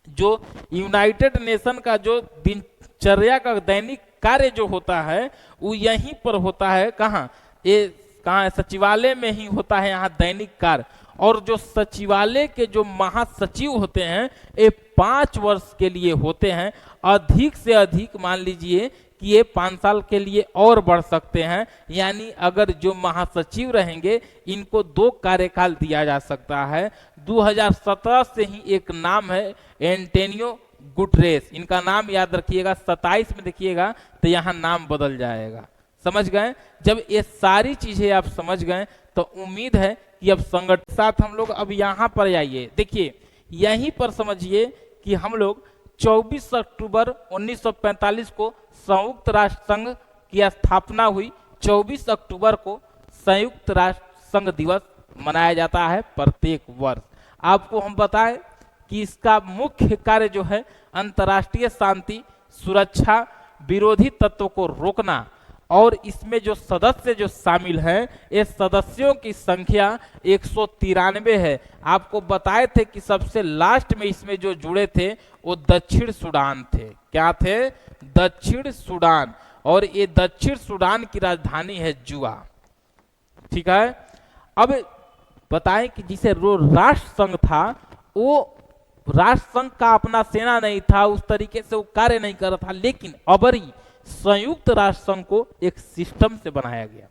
S1: जो यूनाइटेड नेशन का जो दिनचर्या का दैनिक कार्य जो होता है वो यहीं पर होता है। कहाँ? ये कहाँ है? सचिवालय में ही होता है यहाँ दैनिक कार्य। और जो सचिवालय के जो महासचिव होते हैं ये 5 वर्ष के लिए होते हैं। अधिक से अधिक मान लीजिए कि ये 5 साल के लिए और बढ़ सकते हैं, यानी अगर जो महासचिव रहेंगे इनको 2 कार्यकाल दिया जा सकता है। 2017 से ही एक नाम है एंटोनियो गुटरेस, इनका नाम याद रखिएगा। 27 में देखिएगा तो यहाँ नाम बदल जाएगा। समझ गए? जब ये सारी चीजें आप समझ गए तो उम्मीद है कि अब संगठन साथ हम लोग अब यहाँ पर आइए। देखिए यहीं पर समझिए कि हम लोग 24 अक्टूबर 1945 को संयुक्त राष्ट्र संघ की स्थापना हुई। 24 अक्टूबर को संयुक्त राष्ट्र संघ दिवस मनाया जाता है प्रत्येक वर्ष। आपको हम बताएं कि इसका मुख्य कार्य जो है अंतर्राष्ट्रीय शांति, सुरक्षा, विरोधी तत्वों को रोकना, और इसमें जो सदस्य जो शामिल हैं, ये सदस्यों की संख्या 193 है। आपको बताए थे कि सबसे लास्ट में इसमें जो जुड़े थे वो दक्षिण सूडान थे। क्या थे? दक्षिण सूडान। और ये दक्षिण सूडान की राजधानी है जुआ। ठीक है। अब बताएं कि जिसे राष्ट्र संघ था, वो राष्ट्र संघ का अपना सेना नहीं था, उस तरीके से वो कार्य नहीं कर रहा था, लेकिन अबरी संयुक्त राष्ट्र संघ को एक सिस्टम से बनाया गया।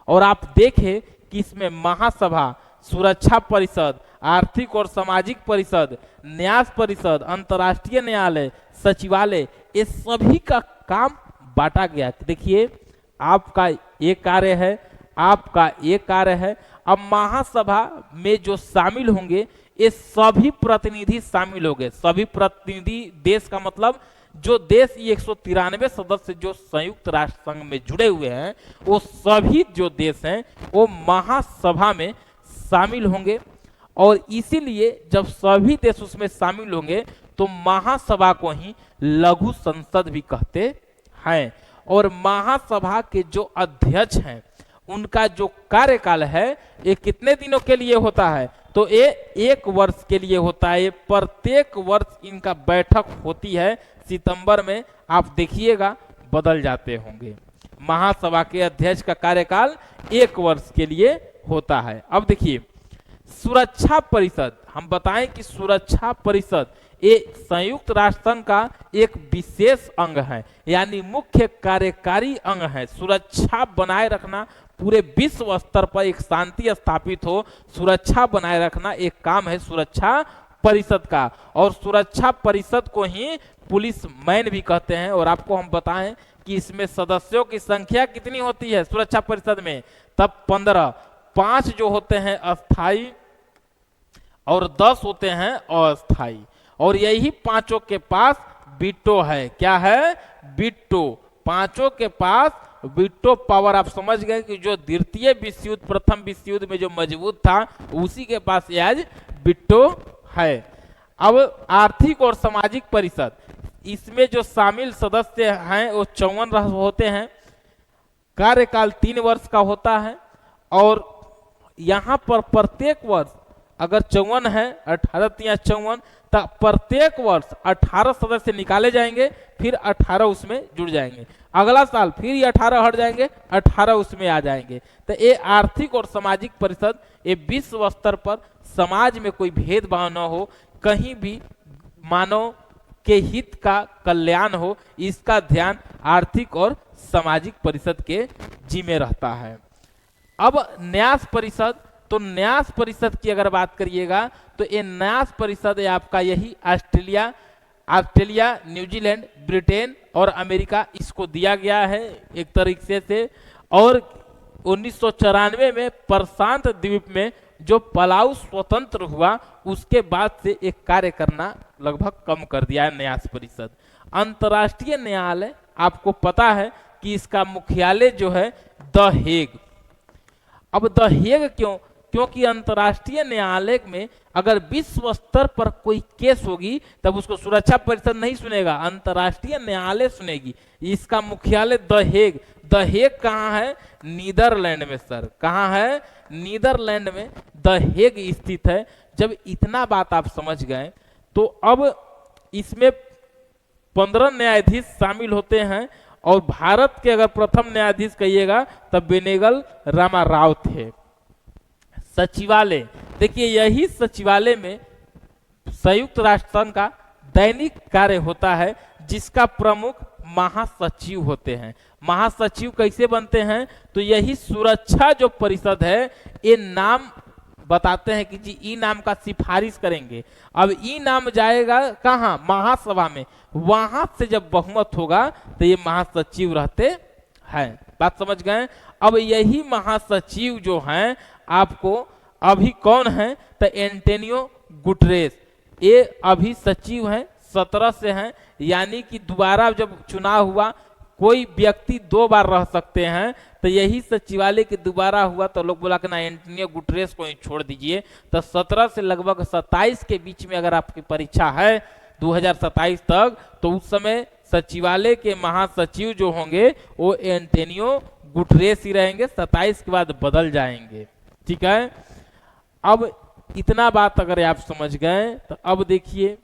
S1: और आप देखें कि इसमें महासभा, सुरक्षा परिषद, आर्थिक और सामाजिक परिषद, न्यास परिषद, अंतर्राष्ट्रीय न्यायालय, सचिवालय, ये सभी का काम बांटा गया। देखिए आपका ये कार्य है, आपका ये कार्य है। अब महासभा में जो शामिल होंगे ये सभी प्रतिनिधि शामिल होंगे। सभी प्रतिनिधि देश का मतलब जो देश 193 सदस्य जो संयुक्त राष्ट्र संघ में जुड़े हुए हैं, वो सभी जो देश हैं वो महासभा में शामिल होंगे। और इसीलिए जब सभी देश उसमें शामिल होंगे तो महासभा को ही लघु संसद भी कहते हैं। और महासभा के जो अध्यक्ष हैं उनका जो कार्यकाल है ये कितने दिनों के लिए होता है? तो ये 1 वर्ष के लिए होता है। ये प्रत्येक वर्ष इनका बैठक होती है। सितंबर में आप देखिएगा बदल जाते होंगे। महासभा के अध्यक्ष का कार्यकाल 1 वर्ष के लिए होता है। अब देखिए सुरक्षा परिषद, हम बताएं कि सुरक्षा परिषद ये संयुक्त राष्ट्र संघ का एक विशेष अंग है, यानी मुख्य कार्यकारी अंग है। सुरक्षा बनाए रखना, पूरे विश्व स्तर पर एक शांति स्थापित हो, सुरक्षा बनाए रखना एक काम है सुरक्षा परिषद का। और सुरक्षा परिषद को ही पुलिस मैन भी कहते हैं। और आपको हम बताएं कि इसमें सदस्यों की संख्या कितनी होती है सुरक्षा परिषद में? तब 15, 5 जो होते हैं अस्थाई और 10 होते हैं अस्थाई। और यही पांचों के पास वीटो है। क्या है? वीटो। पांचों के पास वीटो पावर। आप समझ गए कि जो द्वितीय विश्व युद्ध, प्रथम विश्व युद्ध में जो मजबूत था उसी के पास आज वीटो है। अब आर्थिक और सामाजिक परिषद, इसमें जो शामिल सदस्य हैं वो 54 होते हैं। कार्यकाल 3 वर्ष का होता है। और यहाँ पर प्रत्येक वर्ष अगर 54 है, 18 या 54, तो प्रत्येक वर्ष 18 सदस्य निकाले जाएंगे, फिर 18 उसमें जुड़ जाएंगे। अगला साल फिर ये 18 हट जाएंगे, 18 उसमें आ जाएंगे। तो ये आर्थिक और सामाजिक परिषद ये विश्व स्तर पर समाज में कोई भेदभाव न हो, कहीं भी मानव के हित का कल्याण हो, इसका ध्यान आर्थिक और सामाजिक परिषद के जिम्मे रहता है। अब न्यास परिषद, तो न्यास परिषद की अगर बात करिएगा तो ये न्यास परिषद है आपका यही ऑस्ट्रेलिया, न्यूजीलैंड, ब्रिटेन और अमेरिका, इसको दिया गया है एक तरीके से। और 1994 में प्रशांत द्वीप में जो पलाऊ स्वतंत्र हुआ उसके बाद से एक कार्य करना लगभग कम कर दिया है न्यास परिषद। अंतर्राष्ट्रीय न्यायालय, आपको पता है कि इसका मुख्यालय जो है द हेग। अब द हेग क्यों? क्योंकि अंतर्राष्ट्रीय न्यायालय में अगर विश्व स्तर पर कोई केस होगी तब उसको सुरक्षा परिषद नहीं सुनेगा, अंतर्राष्ट्रीय न्यायालय सुनेगी। इसका मुख्यालय द हेग। द हेग कहाँ है? नीदरलैंड में सर। कहाँ है? नीदरलैंड में द हेग स्थित है। जब इतना बात आप समझ गए तो अब इसमें 15 न्यायाधीश शामिल होते हैं। और भारत के अगर प्रथम न्यायाधीश कहिएगा तब बेनेगल रामा राव थे। सचिवालय, देखिए यही सचिवालय में संयुक्त राष्ट्र संघ का दैनिक कार्य होता है, जिसका प्रमुख महासचिव होते हैं। महासचिव कैसे बनते हैं? तो यही सुरक्षा जो परिषद है, ये नाम बताते हैं कि जी ई नाम का सिफारिश करेंगे। अब ई नाम जाएगा कहाँ, महासभा में, वहां से जब बहुमत होगा तो ये महासचिव रहते हैं। बात समझ गए। अब यही महासचिव जो हैं आपको अभी कौन है, तो एंटोनियो गुटरेस, ये अभी सचिव हैं, 17 से हैं, यानी कि दोबारा जब चुनाव हुआ, कोई व्यक्ति 2 बार रह सकते हैं, तो यही सचिवालय के दोबारा हुआ तो लोग बोला कि ना एंटोनियो गुटरेस को ही छोड़ दीजिए। तो 17 से लगभग 27 के बीच में अगर आपकी परीक्षा है 2027 तक, तो उस समय सचिवालय के महासचिव जो होंगे वो एंटोनियो गुटरेस ही रहेंगे, 27 के बाद बदल जाएंगे। ठीक है, अब इतना बात अगर आप समझ गए तो अब देखिए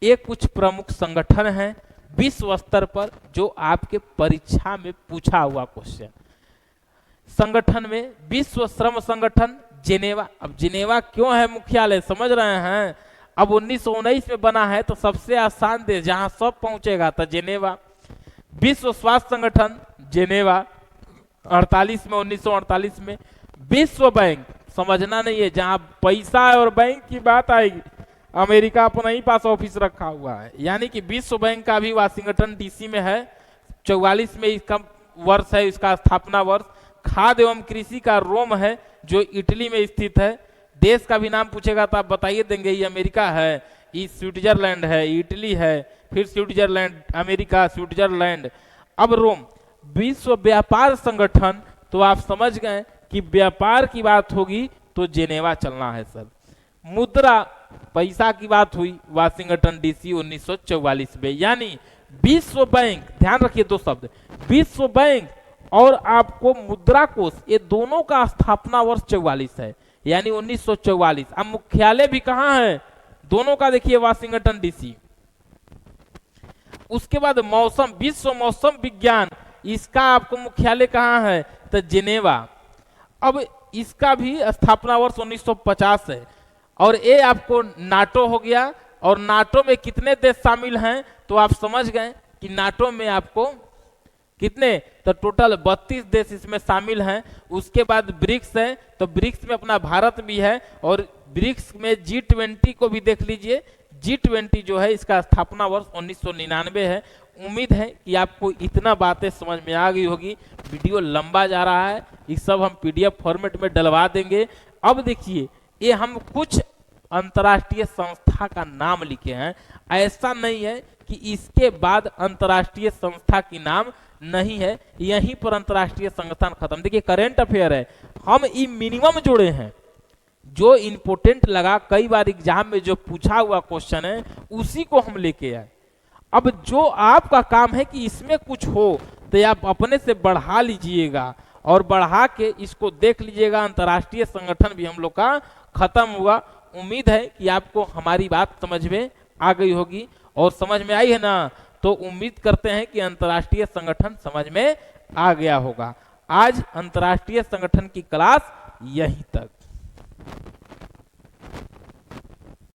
S1: ये कुछ प्रमुख संगठन हैं विश्व स्तर पर जो आपके परीक्षा में पूछा हुआ क्वेश्चन। संगठन में विश्व श्रम संगठन जेनेवा। अब जेनेवा क्यों है मुख्यालय, समझ रहे हैं। अब 1919 में बना है तो सबसे आसान देश जहां सब पहुंचेगा तो जेनेवा। विश्व स्वास्थ्य संगठन जेनेवा 48 में, 1948 में। विश्व बैंक समझना नहीं है, जहां पैसा और बैंक की बात आएगी अमेरिका अपना ही पास ऑफिस रखा हुआ है, यानी कि विश्व बैंक का भी वाशिंगटन डीसी में है। 44 में इसका वर्ष है, इसका स्थापना वर्ष। खाद्य एवं कृषि का रोम है जो इटली में स्थित है। देश का भी नाम पूछेगा तो आप बताइए देंगे, ये अमेरिका है, ये स्विट्जरलैंड है, इटली है, फिर स्विट्जरलैंड, अमेरिका, स्विट्जरलैंड। अब रोम। विश्व व्यापार संगठन, तो आप समझ गए कि व्यापार की बात होगी तो जेनेवा चलना है सर। मुद्रा पैसा की बात हुई, वाशिंगटन डीसी 1944 में। यानी विश्व बैंक, ध्यान रखिए 2 शब्द, विश्व बैंक और आपको मुद्रा कोष, ये दोनों का स्थापना वर्ष 44 है, यानी 1944। अब मुख्यालय भी कहाँ है दोनों का, देखिए वाशिंगटन डीसी। उसके बाद मौसम, विश्व मौसम विज्ञान, इसका आपको मुख्यालय कहाँ है, तो जेनेवा। अब इसका भी स्थापना वर्ष 1950 है। और ये आपको नाटो हो गया, और नाटो में कितने देश शामिल हैं, तो आप समझ गए कि नाटो में आपको कितने, तो टोटल 32 देश इसमें शामिल हैं। उसके बाद ब्रिक्स है, तो ब्रिक्स में अपना भारत भी है, और ब्रिक्स में G20 को भी देख लीजिए। G20 जो है इसका स्थापना वर्ष 1999 है। उम्मीद है कि आपको इतना बातें समझ में आ गई होगी। वीडियो लंबा जा रहा है, ये सब हम PDF फॉर्मेट में डलवा देंगे। अब देखिए ये हम कुछ अंतर्राष्ट्रीय संस्था का नाम लिखे हैं, ऐसा नहीं है कि इसके बाद अंतर्राष्ट्रीय संस्था की नाम नहीं है, यहीं पर अंतर्राष्ट्रीय संगठन खत्म। देखिए करेंट अफेयर है, हम ये मिनिमम जोड़े हैं, जो इंपोर्टेंट लगा कई बार एग्जाम में जो पूछा हुआ क्वेश्चन है उसी को हम लेके आए। अब जो आपका काम है कि इसमें कुछ हो तो आप अपने से बढ़ा लीजिएगा, और बढ़ा के इसको देख लीजिएगा। अंतर्राष्ट्रीय संगठन भी हम लोग का खत्म हुआ। उम्मीद है कि आपको हमारी बात समझ में आ गई होगी, और समझ में आई है ना, तो उम्मीद करते हैं कि अंतर्राष्ट्रीय संगठन समझ में आ गया होगा। आज अंतर्राष्ट्रीय संगठन की क्लास यहीं तक।